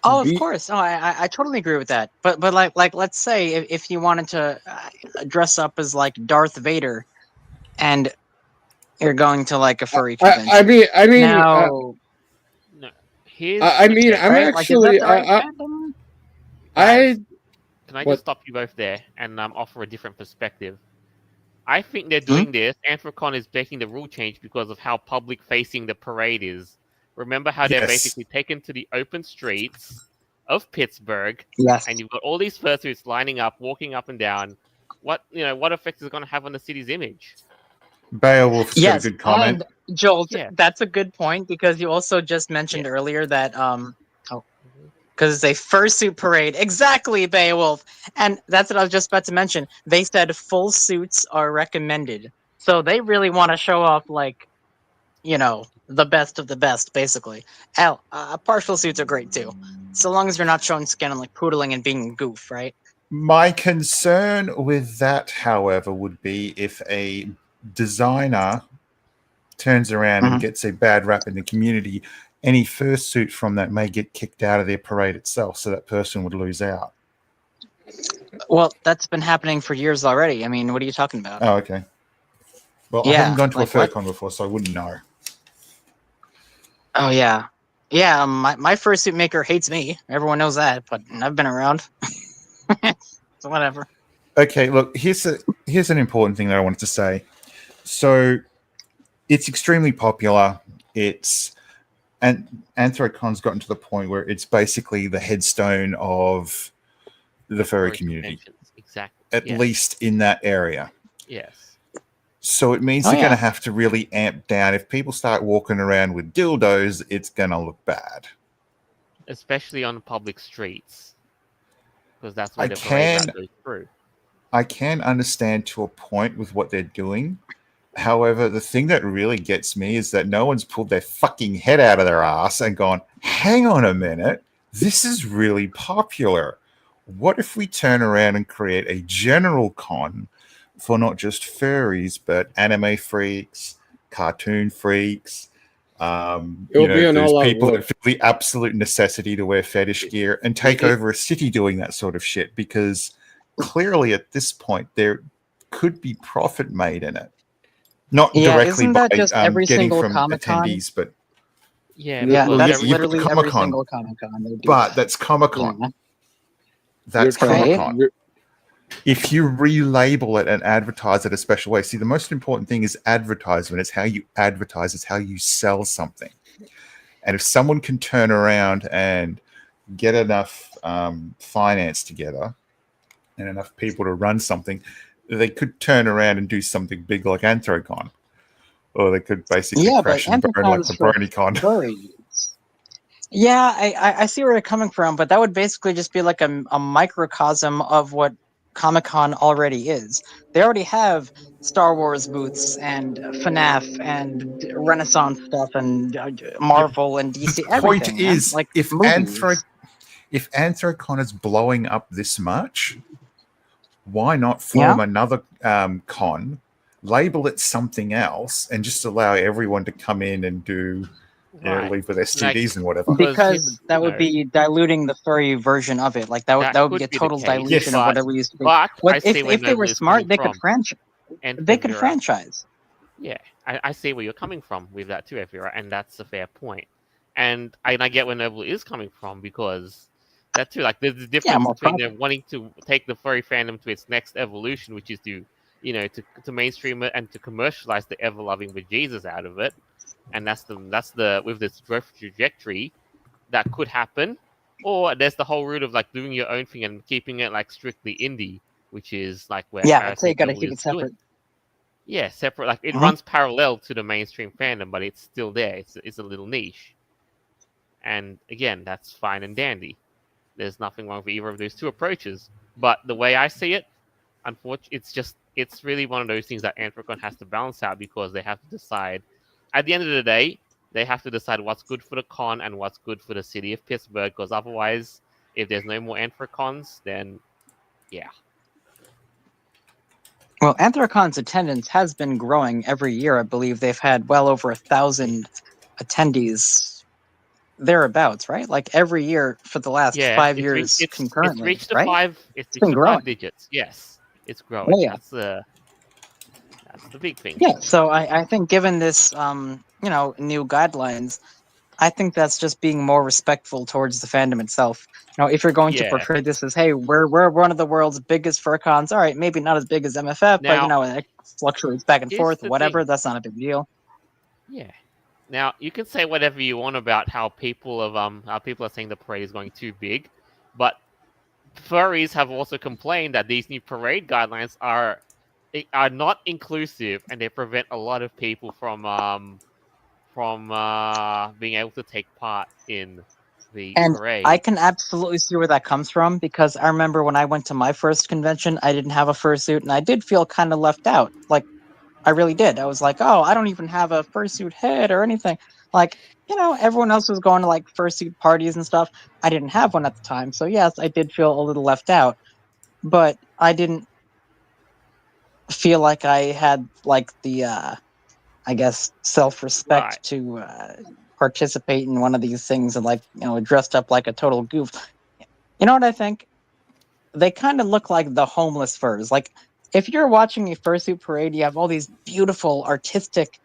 Oh, of be. course. No, I totally agree with that. But like let's say if you wanted to dress up as like Darth Vader and you're going to like a furry I, I convention. mean, I mean, uh, Now, No, here's I mean, okay. I'm right? Like, is that actually, the right fandom? I Guys, can I just what? stop you both there and offer a different perspective? I think they're Hmm? doing this. Anthrocon is making the rule change because of how public facing the parade is. Remember how they're Yes. basically taken to the open streets of Pittsburgh, Yes. and you've got all these fursuits lining up, walking up and down. What effect is it going to have on the city's image? Beowulf's got a Yes, good comment. and Joel, Yeah. that's a good point because you also just mentioned Yeah. earlier that because it's a fursuit parade. Exactly, Beowulf. And that's what I was just about to mention. They said full suits are recommended. So they really want to show off, like, the best of the best, basically. Hell, partial suits are great too. So long as you're not showing skin and like poodling and being a goof, right? My concern with that, however, would be if a designer turns around and Mhm. gets a bad rap in the community, any fursuit from that may get kicked out of their parade itself, so that person would lose out. Well, that's been happening for years already. I mean, what are you talking about? Oh, okay. Well, I Yeah, haven't gone to a like what? furcon before, so I wouldn't know. Oh yeah, yeah. My fursuit maker hates me. Everyone knows that, but I've been around. So whatever. Okay, look, here's an important thing that I wanted to say. So it's extremely popular. And Anthrocon's gotten to the point where it's basically the headstone of the furry community, Conventions. Exactly. at Yes. least in that area. Yes. So it means Oh, they're going to yeah. have to really amp down. If people start walking around with dildos, it's going to look bad. Especially on public streets, because that's I where the parade can route goes through. I can understand to a point with what they're doing. However, the thing that really gets me is that no one's pulled their fucking head out of their ass and gone, hang on a minute, this is really popular. What if we turn around and create a general con for not just furries, but anime freaks, cartoon freaks? It'll be an Those all-out people war. that feel the absolute necessity to wear fetish gear and take over a city doing that sort of shit, because clearly at this point there could be profit made in it. Not Yeah, directly isn't by that just every getting single from Comic-Con? attendees, but Yeah, Yeah, well, that's yeah, you've got literally every Comic-Con, single Comic-Con. They do but that. that's Comic-Con. Yeah. That's You're trying- Comic-Con. you're- If you relabel it and advertise it a special way, see, the most important thing is advertisement. It's how you advertise, it's how you sell something. And if someone can turn around and get enough finance together and enough people to run something, they could turn around and do something big like Anthrocon. Or they could basically Yeah, crash but and burn like Anthrocon's the for BronyCon. furries. Yeah, I see where you're coming from, but that would basically just be like a microcosm of what Comic-Con already is. They already have Star Wars booths and FNAF and Renaissance stuff and Marvel and DC. The point Everything, man. is, Like if movies. Anthrocon is blowing up this much, why not Yeah. form another con, label it something else, and just allow everyone to come in and do, right. leave with STDs and whatever? Because that would be diluting the furry version of it. Like that would That be could a be the total case, dilution Yes. of what it used to be. But I see where If they were Noble is smart, coming they could from. franchise. And They could Evira. franchise. Yeah, I see where you're coming from with that too, Evira, and that's a fair point. And I get where Noble is coming from, because that too, like, there's a difference more between profit. them wanting to take the furry fandom to its next evolution, which is to mainstream it and to commercialize the ever loving bejesus out of it. And that's the with this growth trajectory that could happen. Or there's the whole route of like doing your own thing and keeping it like strictly indie, which is like where Yeah, I I'd say you think gotta Noble keep it is doing. separate. Yeah, separate. Like it Mhm. runs parallel to the mainstream fandom, but it's still there. It's a little niche. And again, that's fine and dandy. There's nothing wrong with either of those two approaches. But the way I see it, unfortunately, it's really one of those things that Anthrocon has to balance out, because they have to decide. At the end of the day, they have to decide what's good for the con and what's good for the city of Pittsburgh. Because otherwise, if there's no more Anthrocons, then yeah. Well, Anthrocon's attendance has been growing every year. I believe they've had well over 1,000 attendees thereabouts, right? Like every year for the last Yeah, 5 years it's concurrently, reached the right? five. It's been reached the growing. 5 digits. Yes, it's Oh, growing. yeah. That's the big thing. Yeah. So I think given this, new guidelines, I think that's just being more respectful towards the fandom itself. If you're going to Yeah. portray this as, hey, we're one of the world's biggest fur cons, all right, maybe not as big as MFF, Now, but it fluctuates back and here's forth, the whatever. thing. That's not a big deal. Yeah. Now you can say whatever you want about how people are saying the parade is going too big, but furries have also complained that these new parade guidelines are not inclusive, and they prevent a lot of people from being able to take part in the And parade. I can absolutely see where that comes from, because I remember when I went to my first convention, I didn't have a fursuit, and I did feel kind of left out. Like, I really did. I was like, oh, I don't even have a fursuit head or anything. Like, everyone else was going to like fursuit parties and stuff. I didn't have one at the time. So, yes, I did feel a little left out. But I didn't feel like I had like the, I guess, self respect Right. to participate in one of these things and, like, dressed up like a total goof. You know what I think? They kind of look like the homeless furs. Like, if you're watching a fursuit parade, you have all these beautiful, artistic,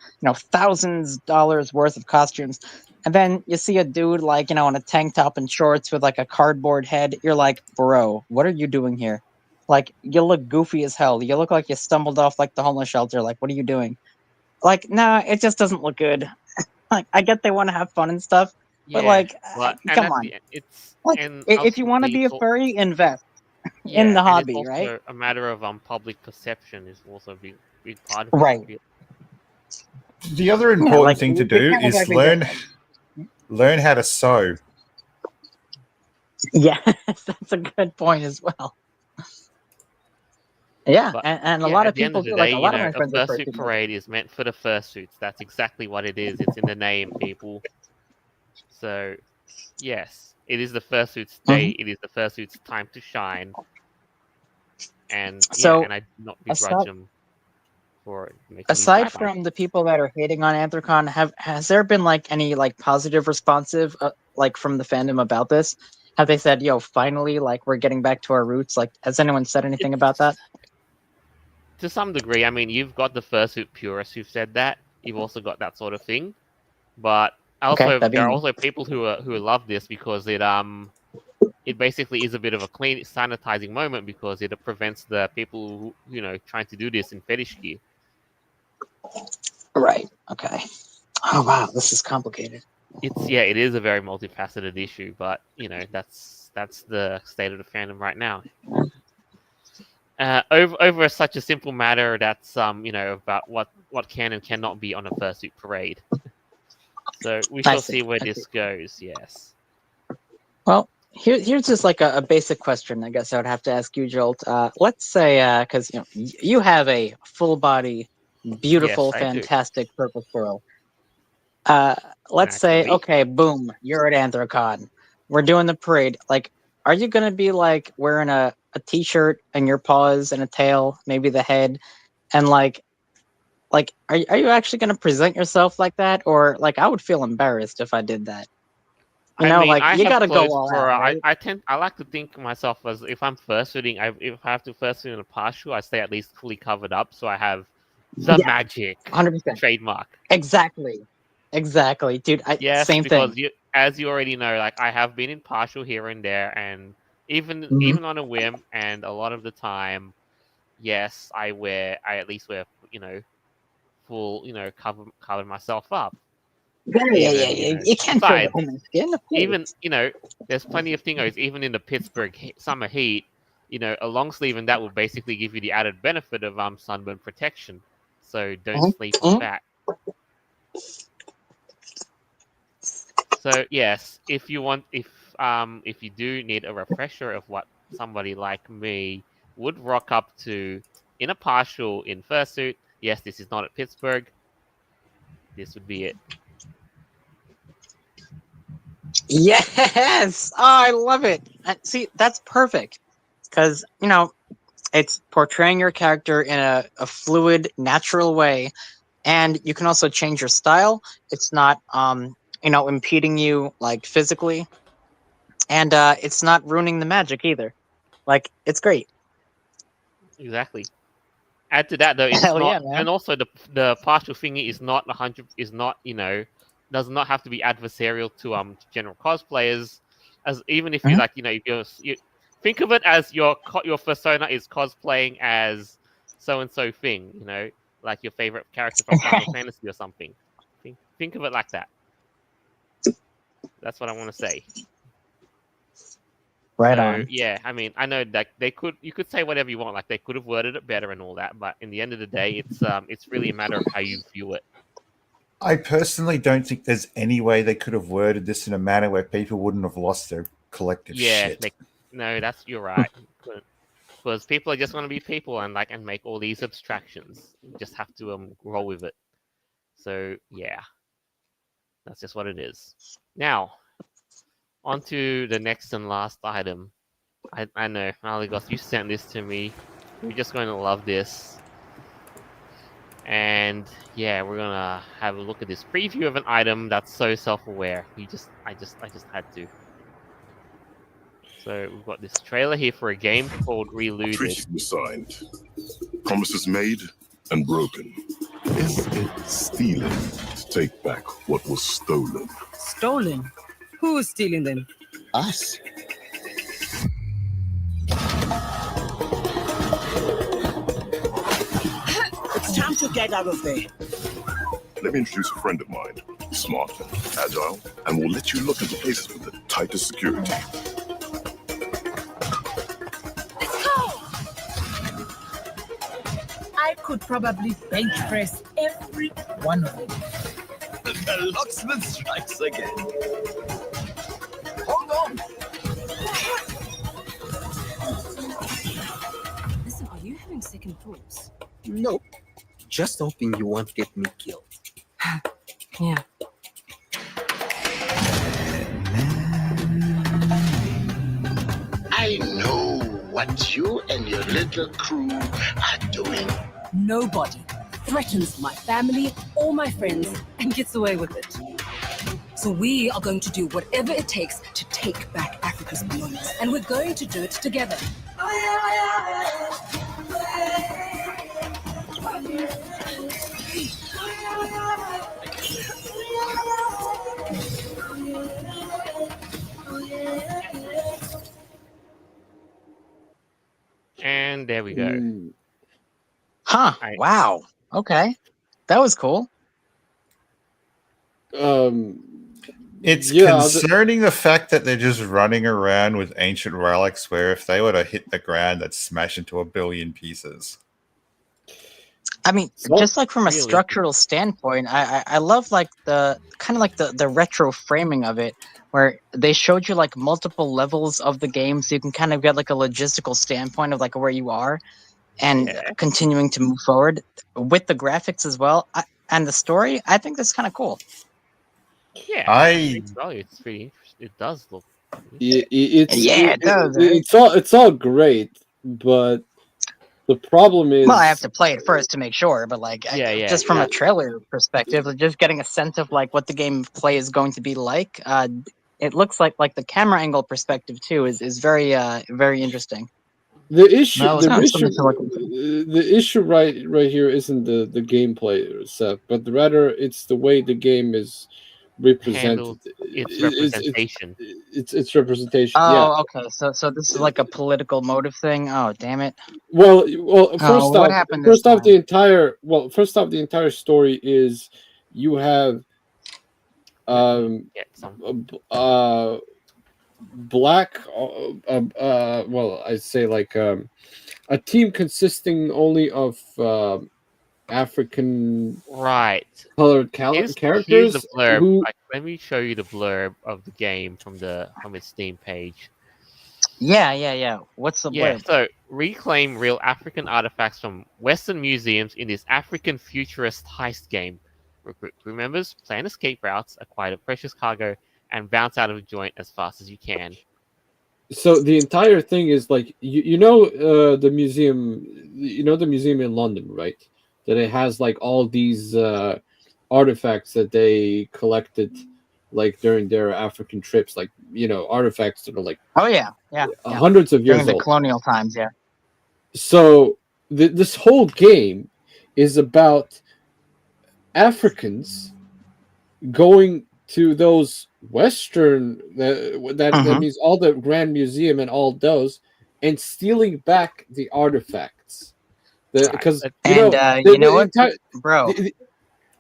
thousands of dollars worth of costumes, and then you see a dude like, in a tank top and shorts with like a cardboard head. You're like, bro, what are you doing here? Like, you look goofy as hell. You look like you stumbled off like the homeless shelter. Like, what are you doing? Like, nah, it just doesn't look good. Like, I get they want to have fun and stuff, but Yeah. like, But and come at on. the it's Like, and if you want to ultimately be a it's furry, invest in yeah, the and it's hobby, right? also a matter of public perception is also a big part of it. Right. The other Yeah, important like thing to you do can't is exactly get learn how to sew. Yeah, that's a good point as well. Yeah, But and a yeah, lot at of the end people of the do. Like day, a lot of my a friends are fursuit fursuit makers. parade is meant for the fursuits. That's exactly what it is. It's in the name, people. So, yes, it is the fursuits day. It is the fursuits time to shine. And yeah, So and I do not begrudge them for making these aside guidelines. from the people that are hating on Anthrocon, has there been like any like positive responsive like from the fandom about this? Have they said, "Yo, finally, like we're getting back to our roots"? Like, has anyone said anything about that? To some degree, I mean, you've got the fursuit purists who've said that. You've also got that sort of thing. But Okay, also, that there are being also people who love this because it basically is a bit of a clean sanitizing moment, because it prevents the people who trying to do this in fetish gear. right. Okay. Oh wow, this is complicated. It is a very multifaceted issue, but that's the state of the fandom right now. Over such a simple matter that's about what can and cannot be on a fursuit parade. So we shall see where this goes. Yes. Well, here's just like a basic question. I guess I would have to ask you, Jolt. Let's say, because you have a full body, beautiful, Yes, I do. fantastic purple squirrel. Let's say, Naturally. okay, boom, you're at Anthrocon. We're doing the parade. Like, are you gonna be like wearing a t-shirt and your paws and a tail, maybe the head, and like are you actually gonna present yourself like that, or like I would feel embarrassed if I did that. I mean, Like I you have gotta go clothes all for. out, right? I like to think of myself as if I'm fursuiting. If I have to fursuit in a partial, I stay at least fully covered up, so I have the Yeah, magic 100%. trademark. Exactly, dude. Yes, Same because thing. as you already know, like I have been in partial here and there, and even on a whim, and a lot of the time, yes, I at least wear full cover myself up. Yeah. Even You can't show the besides, human skin, of course. even there's plenty of thingos even in the Pittsburgh summer heat. A long sleeve and that will basically give you the added benefit of sunburn protection. So don't sleep on that. So yes, if you do need a refresher of what somebody like me would rock up to in a partial in fursuit, yes, this is not at Pittsburgh. This would be it. Yes, oh, I love it. See, that's perfect because it's portraying your character in a fluid, natural way, and you can also change your style. It's not impeding you like physically, and it's not ruining the magic either. Like, it's great. Exactly. Add to that though, it's Hell yeah, not, man. and also the partial thingy is not 100, is not does not have to be adversarial to general cosplayers. As even if you Mhm. like, you think of it as your persona is cosplaying as so and so thing, like your favorite character from Final Fantasy or something. Think of it like that. That's what I want to say. Right So on. yeah, I mean, I know that you could say whatever you want, like they could have worded it better and all that, but in the end of the day, it's really a matter of how you view it. I personally don't think there's any way they could have worded this in a manner where people wouldn't have lost their collective Yeah, shit. no, you're right. Because people are just going to be people and make all these abstractions. You just have to roll with it. So yeah, that's just what it is. Now, on to the next and last item. I know, Maligos, you sent this to me. You're just going to love this. And yeah, we're gonna have a look at this preview of an item that's so self-aware. I just had to. So we've got this trailer here for a game called Reloaded. Treaties were signed, promises made and broken. Is it stealing to take back what was stolen? Stolen? Who's stealing them? Us. It's time to get out of there. Let me introduce a friend of mine. Smart, agile, and will let you look into places with the tightest security. Let's go! I could probably bench press every one of them. The locksmith strikes again. Hold on. Listen, are you having second thoughts? Nope. Just hoping you won't get me killed. Yeah. I know what you and your little crew are doing. Nobody threatens my family or my friends and gets away with it. So we are going to do whatever it takes to take back Africa's belongings. And we're going to do it together. And there we go. Huh. Wow. Okay. That was cool. It's Yeah, concerning the fact that they're just running around with ancient relics where if they were to hit the ground, they'd smash into a billion pieces. I mean, So- just like from a Really? structural standpoint, I love like the kind of like the retro framing of it, where they showed you like multiple levels of the game, so you can kind of get like a logistical standpoint of like where you are, and Yeah. continuing to move forward with the graphics as well, and the story. I think that's kind of cool. Yeah, I it's pretty interesting. It does look. It does, right? It's all great, but the problem is, Well, I have to play it first to make sure, but like, just from yeah. a trailer perspective, like, just getting a sense of like what the gameplay is going to be like. It looks like the camera angle perspective too is very very interesting. The issue, That was kind of something to look the issue right here isn't the gameplay stuff, but rather it's the way the game is represented. Handles its representation. It's representation. Oh, Yeah. okay. So this is like a political motive thing. Oh, damn it. Well. First what off, happened this time? the entire story is you have Get some. black well, I'd say like a team consisting only of African Right. colored Here's characters the blurb. who Let me show you the blurb of the game from its Steam page. Yeah. What's the Yeah, blurb? so reclaim real African artifacts from Western museums in this African futurist heist game. Recruit crew members, plan escape routes, acquire the precious cargo, and bounce out of a joint as fast as you can. so the entire thing is like the museum, the museum in London, right? That it has like all these artifacts that they collected like during their African trips, like artifacts that are like Oh yeah. hundreds of During years the old. colonial times, yeah. So this whole game is about Africans going to those Western that means all the Grand Museum and all those, and stealing back the artifacts. Because And you know what, bro?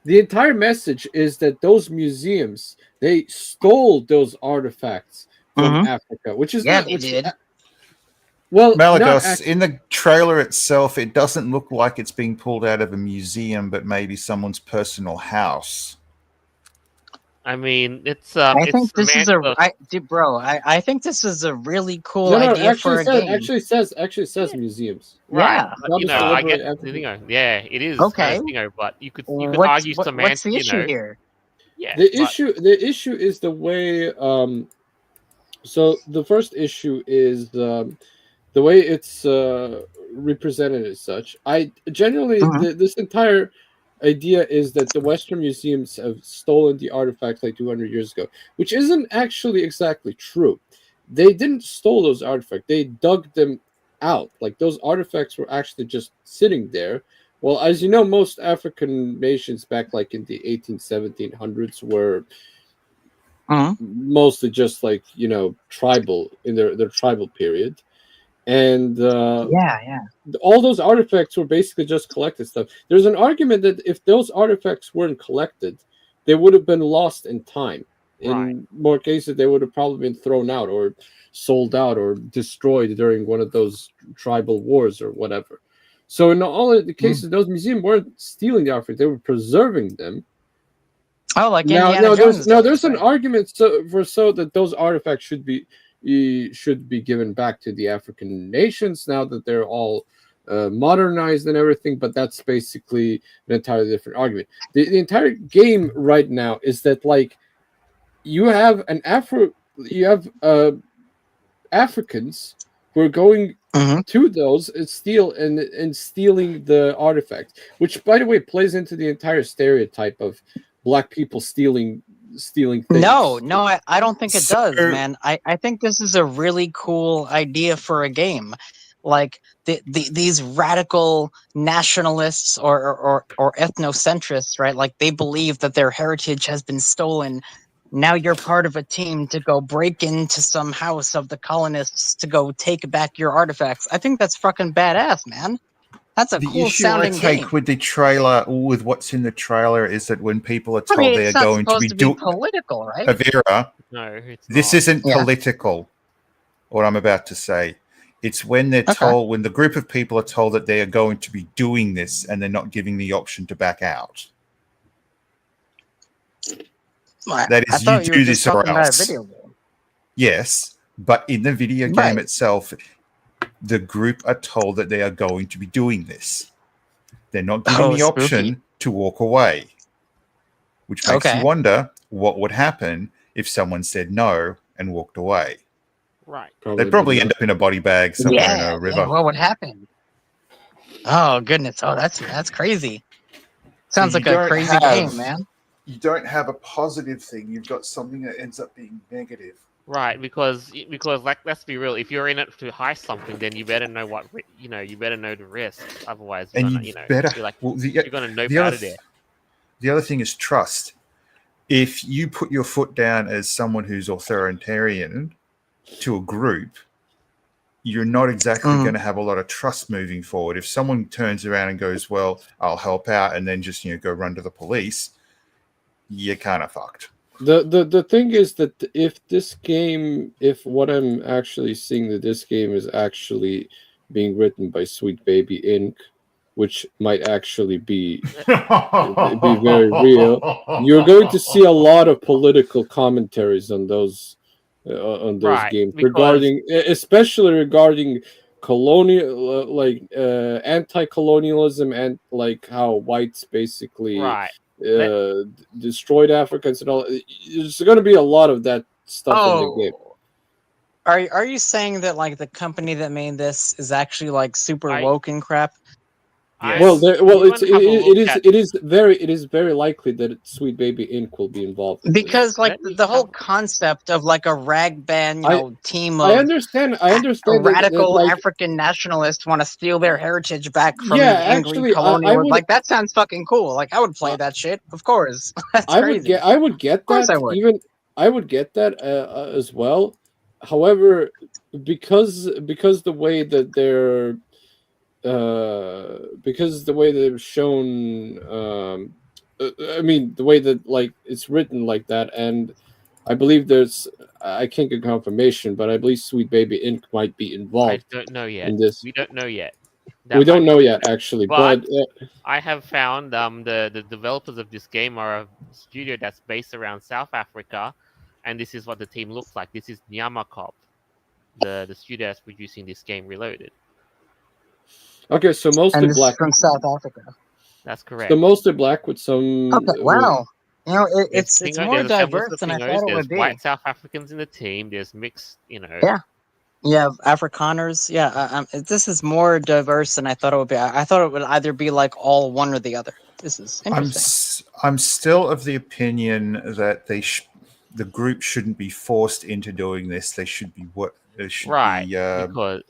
The entire message is that those museums, they stole those artifacts from Africa, which is Yeah, not they did. Well, Malagos, in the trailer itself, it doesn't look like it's being pulled out of a museum, but maybe someone's personal house. I mean, it's I think this is I think this is a really cool idea for a game. Actually says museums. Right. Yeah. But, I get yeah, it is Okay. but you could argue semantic, what's the issue here? Yeah. The issue is the way so the first issue is the way it's represented as such. I genuinely this entire idea is that the Western museums have stolen the artifacts like 200 years ago, which isn't actually exactly true. They didn't steal those artifacts. They dug them out. Like those artifacts were actually just sitting there. Well, as you know, most African nations back like in the 1700s were mostly just like, tribal in their tribal period. And all those artifacts were basically just collected stuff. There's an argument that if those artifacts weren't collected, they would have been lost in time. In more cases, they would have probably been thrown out or sold out or destroyed during one of those tribal wars or whatever. So in all of the cases, those museums weren't stealing the artifacts; they were preserving them. Oh, like Indiana Jones. There's an argument that those artifacts should be given back to the African nations now that they're all modernized and everything, but that's basically an entirely different argument. The entire game right now is that like you have Africans who are going to those and stealing the artifacts, which by the way plays into the entire stereotype of black people stealing things. No, I don't think it does, man. I think this is a really cool idea for a game. Like these radical nationalists or ethnocentrists, right? Like they believe that their heritage has been stolen. Now you're part of a team to go break into some house of the colonists to go take back your artifacts. I think that's fucking badass, man. That's a cool sounding game. The issue I take with the trailer, with what's in the trailer, is that when people are told they're going to be doing political, right? Avira, no, this isn't political. What I'm about to say, it's when they're told, when the group of people are told that they are going to be doing this, and they're not giving the option to back out. That is, you do this or else. Yes, but in the video game itself, the group are told that they are going to be doing this. They're not given the option to walk away, which makes you wonder what would happen if someone said no and walked away. Right. They'd probably end up in a body bag somewhere in a river. What would happen? Oh goodness! Oh, that's crazy. Sounds like a crazy game, man. You don't have a positive thing. You've got something that ends up being negative. Right, because like, let's be real. If you're in it to heist something, then you better know you better know the risk. Otherwise, you're gonna nope out of there. The other thing is trust. If you put your foot down as someone who's authoritarian to a group, you're not exactly going to have a lot of trust moving forward. If someone turns around and goes, "Well, I'll help out," and then just go run to the police, you're kind of fucked. The thing is that if what I'm actually seeing that this game is actually being written by Sweet Baby Inc., which might actually be very real. You're going to see a lot of political commentaries on those Right, games because regarding, especially regarding colonial, anti-colonialism, and like how whites basically right. Let, destroyed Africans and all. There's going to be a lot of that stuff in the game. Oh, are you saying that like the company that made this is actually like super I- woke and crap? Well, Yes. it is very likely that Sweet Baby Inc. will be involved in this. Because like Let me the whole have- concept of like a rag band, team I of understand that, radical like, African nationalists want to steal their heritage back from Yeah, the angry actually, I colonial. would- Like that sounds fucking cool. Like I would play that shit, of course. That's crazy. I would get Of course that. I would. Even I would get that as well. However, because the way that they're because the way they've shown, I mean, the way that like it's written like that, and I believe I can't get confirmation, but I believe Sweet Baby Inc. might be I involved don't know yet. in this. We don't know yet. We That don't might know be- yet, actually, But but I have found the developers of this game are a studio that's based around South Africa, and this is what the team looks like. This is Nyamakop, the studio that's producing this game, Reloaded. okay, so mostly And this is black. from South Africa. That's correct. So mostly black with some. Okay, wow. You know, it's There's more there's a semblance diverse of than I Pingos, thought it there's would be. white South Africans in the team. There's mixed, Yeah. Yeah, Afrikaners. Yeah, this is more diverse than I thought it would be. I thought it would either be like all one or the other. This is interesting. I'm still of the opinion that the group shouldn't be forced into doing this. They should be right, be because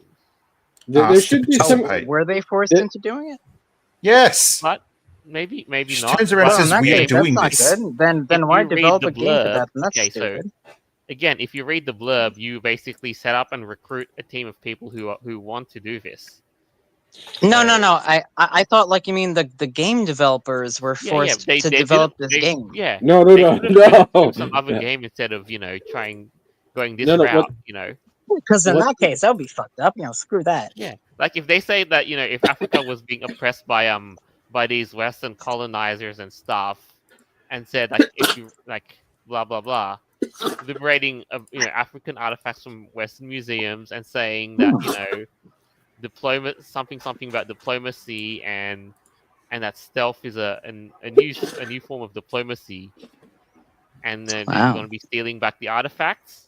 There asked should to be some. participate. Were they forced It- into doing it? Yes. but maybe She not. turns around but- and says, in that "We are case, doing that's this." not good. Then If why you read develop the a game for blurb- that? And that's okay, so stupid. again, if you read the blurb, you basically set up and recruit a team of people who want to do this. No. I thought like you mean the game developers were forced they to develop didn't- this they- game. Yeah. No, They could have no. do some other Yeah. game instead of going this No, route. what- Because in What- that case, that would be fucked up. Screw that. Yeah, like if they say that if Africa was being oppressed by these Western colonizers and stuff, and said like if you like blah blah blah, liberating African artifacts from Western museums and saying that something about diplomacy and that stealth is a new form of diplomacy, and then Wow. you're going to be stealing back the artifacts.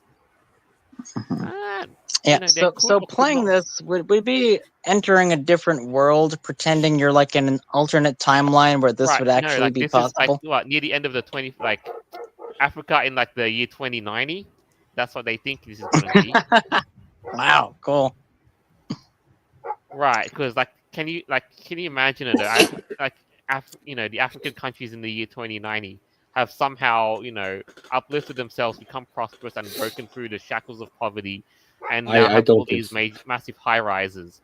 Yeah. there So could or could playing not- this would we be entering a different world, pretending you're like in an alternate timeline where this would actually be this possible? is like near the end of the Africa in like the year 2090. That's what they think this is going to be. Wow. Cool. Right, because can you imagine it? The African countries in the year 2090 have somehow uplifted themselves, become prosperous, and broken through the shackles of poverty, and now I have don't all think these so. Massive high rises.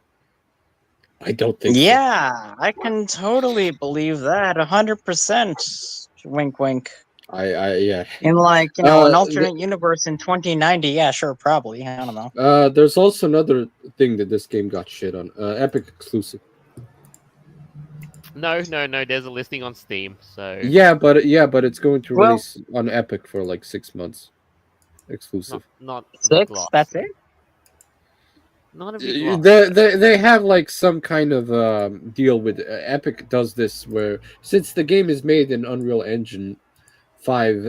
I don't think. Yeah, I can totally believe that. 100%. Wink, wink. Yeah. In like an The- alternate universe in 2090, yeah, sure, probably. I don't know. There's also another thing that this game got shit on. Epic exclusive. No. There's a listing on Steam, so Yeah, but it's going to Well- release on Epic for like 6 months, exclusive. not a big 6? loss. That's it? Not a big loss. They have like some kind of deal with Epic. Does this where since the game is made in Unreal Engine 5,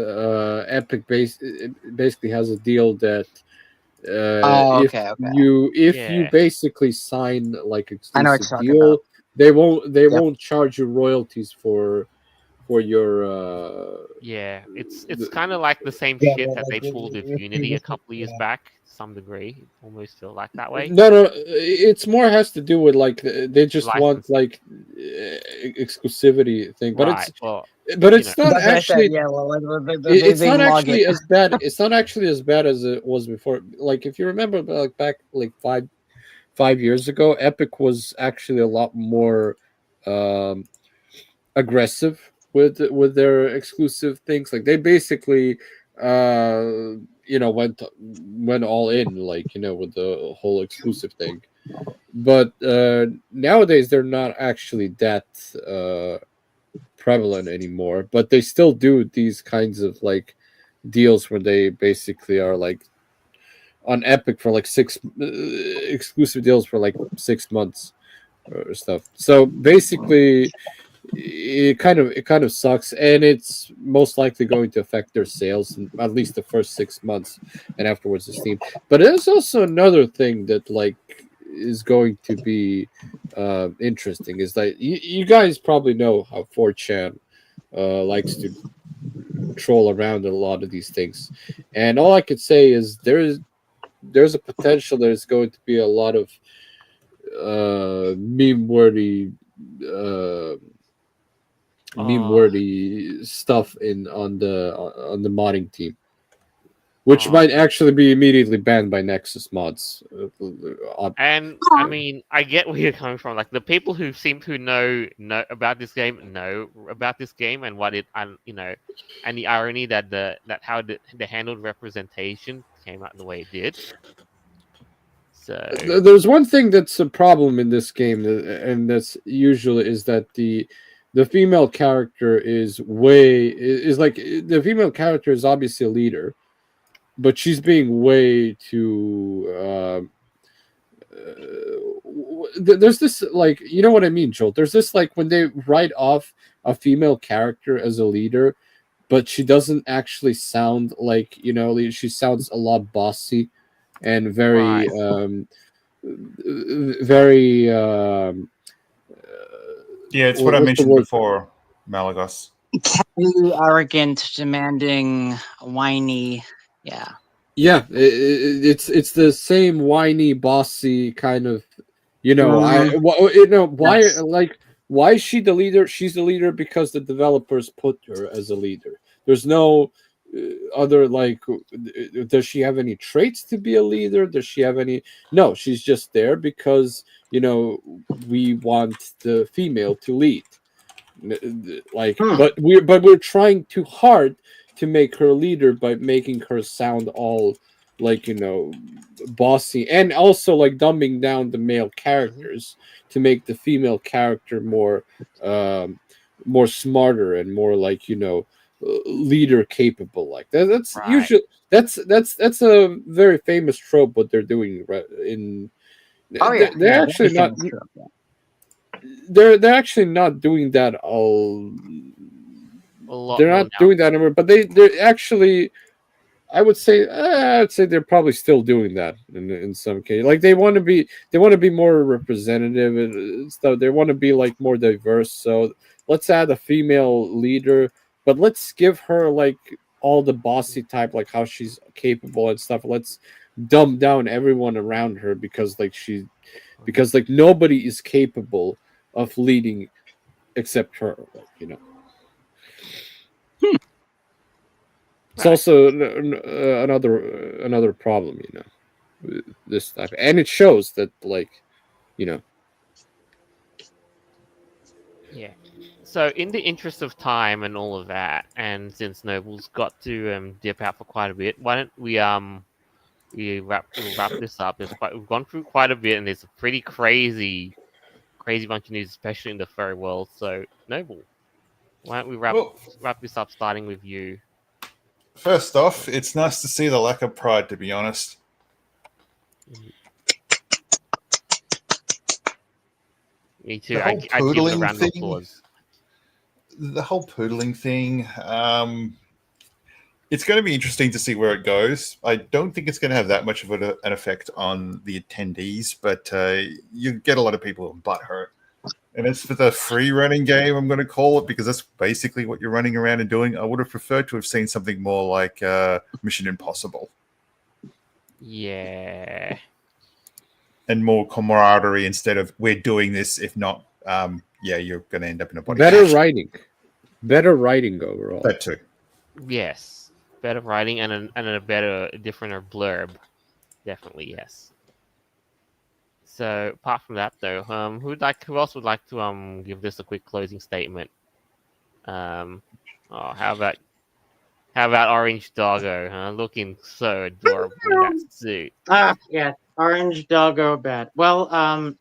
Epic basically has a deal that if okay. you basically sign like I know what exclusive you're talking deal, about. they won't charge you royalties for your Yeah, it's kind of like the same Yeah, shit yeah, that they like, pulled with if Unity you a couple years back, to some degree. It almost feel like that way. No, it's more has to do with like they just want License. like exclusivity thing, but Right. Well, it's not That's what I said, actually yeah, well, it's they not log actually it. as bad. It's not actually as bad as it was before. Like if you remember, like back like 5 years ago, Epic was actually a lot more aggressive with their exclusive things. Like they basically went all in, like with the whole exclusive thing. But nowadays they're not actually that prevalent anymore. But they still do these kinds of like deals where they basically are like on Epic for like exclusive deals for like 6 months or stuff. So basically, it kind of sucks, and it's most likely going to affect their sales in at least the first 6 months, and afterwards the Steam. But there's also another thing that like is going to be interesting is that you guys probably know how 4chan likes to troll around a lot of these things, and all I could say is there's a potential there's going to be a lot of meme worthy uh, stuff in on the modding team, which might actually be immediately banned by Nexus mods. And I mean, I get where you're coming from. Like the people who seem to know about this game know about this game and what it, and and the irony that that how the handled representation came out the way it did. So There's one thing that's a problem in this game, and that's usually is that the female character is like the female character is obviously a leader, but she's being way too. There's this like you know what I mean, Joel. There's this like when they write off a female character as a leader, but she doesn't actually sound like she sounds a lot bossy and very Right. very Yeah, it's what I what's the mentioned word? before, Malagos. Catty, arrogant, demanding, whiny. Yeah. Yeah, it's the same whiny, bossy kind of. Why Yes. like why is she the leader? She's the leader because the developers put her as a leader. There's no other like. Does she have any traits to be a leader? Does she have any? No, she's just there because we want the female to lead. Like, but we're trying too hard to make her leader by making her sound all like bossy, and also like dumbing down the male characters to make the female character more smarter and more like leader capable. Like that's Right. usually that's a very famous trope what they're doing in. Oh yeah. They're Yeah, actually very not. famous trope, yeah. They're actually not doing that all. A lot They're more not now. doing that anymore, but they're actually. I'd say they're probably still doing that in some cases. Like they want to be more representative and stuff. They want to be like more diverse. So let's add a female leader, but let's give her like all the bossy type, like how she's capable and stuff. Let's dumb down everyone around her because like nobody is capable of leading except her. Like. It's also another problem, with this type, and it shows that Yeah. So, in the interest of time and all of that, and since Noble's got to dip out for quite a bit, why don't we'll wrap this up? We've gone through quite a bit, and it's a pretty crazy bunch of news, especially in the furry world. So, Noble, why don't we wrap this up, starting with you? First off, it's nice to see the lack of pride, to be honest. Me too. The whole I give it a poodling round of thing. applause. The whole poodling thing. It's going to be interesting to see where it goes. I don't think it's going to have that much of an effect on the attendees, but you get a lot of people butthurt. And it's for the free running game, I'm going to call it, because that's basically what you're running around and doing. I would have preferred to have seen something more like Mission Impossible. Yeah. And more camaraderie instead of we're doing this. If not, you're going to end up in a body. better writing overall. That too. Yes. Better writing and a better, different blurb. Definitely, yes. So apart from that, though, who else would like to give this a quick closing statement? How about Orange Doggo? Looking so adorable in that suit. Yeah. Orange doggo bad. Well,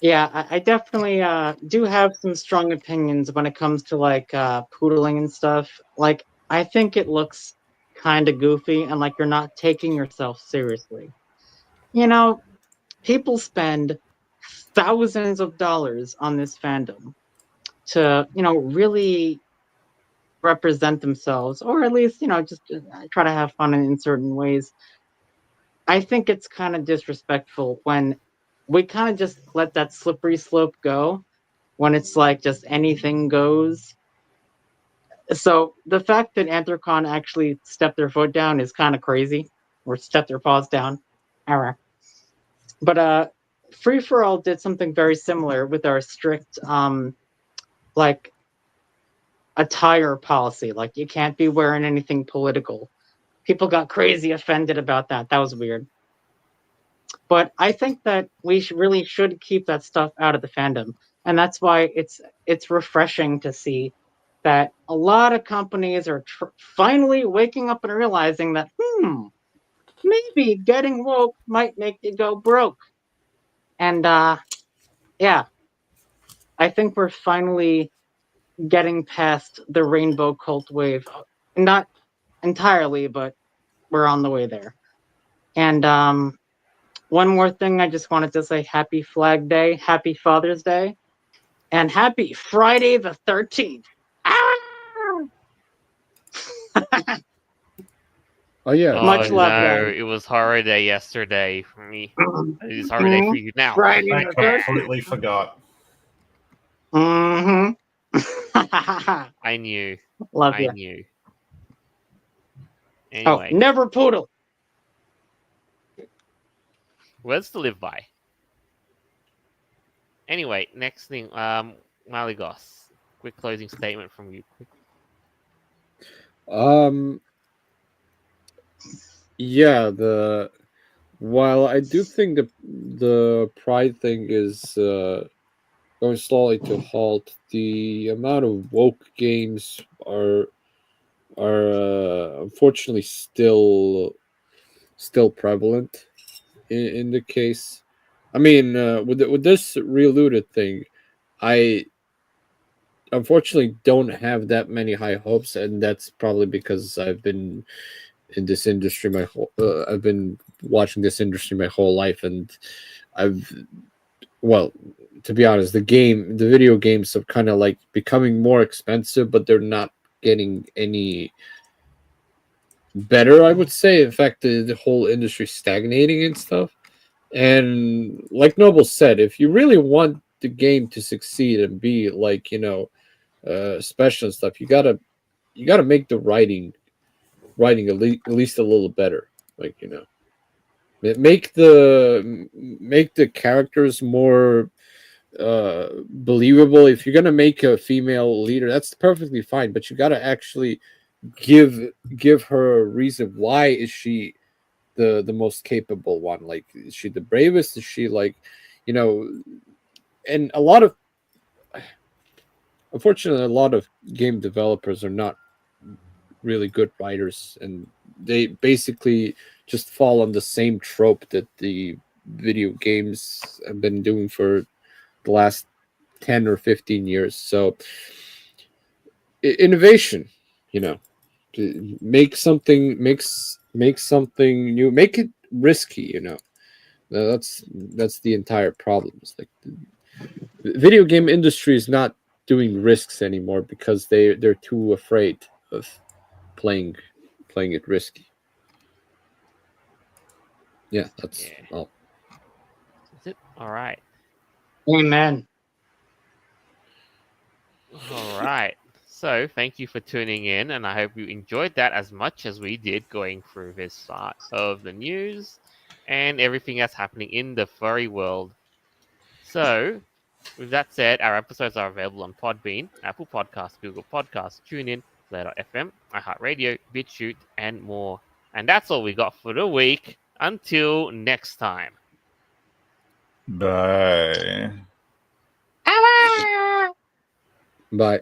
yeah, I definitely do have some strong opinions when it comes to like poodling and stuff. Like, I think it looks kind of goofy and like you're not taking yourself seriously. You know, people spend thousands of dollars on this fandom to, really represent themselves, or at least, just try to have fun in certain ways. I think it's kind of disrespectful when we kind of just let that slippery slope go, when it's like just anything goes. So the fact that Anthrocon actually stepped their foot down is kind of crazy, or stepped their paws down. Arrgh. But Free for All did something very similar with our strict like attire policy. Like, you can't be wearing anything political. People got crazy offended about that. That was weird. But I think that we really should keep that stuff out of the fandom, and that's why it's refreshing to see that a lot of companies are finally waking up and realizing that maybe getting woke might make you go broke. And yeah, I think we're finally getting past the rainbow cult wave. Not entirely, but we're on the way there. And one more thing, I just wanted to say happy Flag Day, happy Father's Day, and happy Friday the 13th. Oh yeah. Much love, no, guys. it was horror day yesterday for me. It is horror day for you now. Friday I the 13th. completely forgot. Mm-hmm. I knew. Love I you. knew. Oh, Anyway, never poodle. words to live by. Anyway, next thing, Marley Goss, quick closing statement from you. Yeah, while I do think the pride thing is going slowly to halt, the amount of woke games are unfortunately still prevalent in the case. I mean, with this Reeluded thing, I unfortunately don't have that many high hopes, and that's probably because I've been in this industry I've been watching this industry my whole life, and well, to be honest, the video games are kind of like becoming more expensive, but they're not getting any better, I would say. In fact, the whole industry stagnating and stuff. And like Noble said, if you really want the game to succeed and be like, special and stuff, you gotta make the writing at least a little better. Like, make the characters more believable. If you're gonna make a female leader, that's perfectly fine, but you gotta actually give her a reason. Why is she the most capable one? Like, is she the bravest? Is she like, and unfortunately, a lot of game developers are not really good writers, and they basically just fall on the same trope that the video games have been doing for the last 10 or 15 years. So innovation, make something new, make it risky. That's the entire problem. It's like the video game industry is not doing risks anymore because they're too afraid of playing it risky. Yeah, that's all. That's it. All right. Amen. All right. So, thank you for tuning in, and I hope you enjoyed that as much as we did going through this side of the news and everything that's happening in the furry world. So, with that said, our episodes are available on Podbean, Apple Podcasts, Google Podcasts, TuneIn, Player.fm, iHeartRadio, BitChute, and more. And that's all we got for the week. Until next time. Bye. Bye.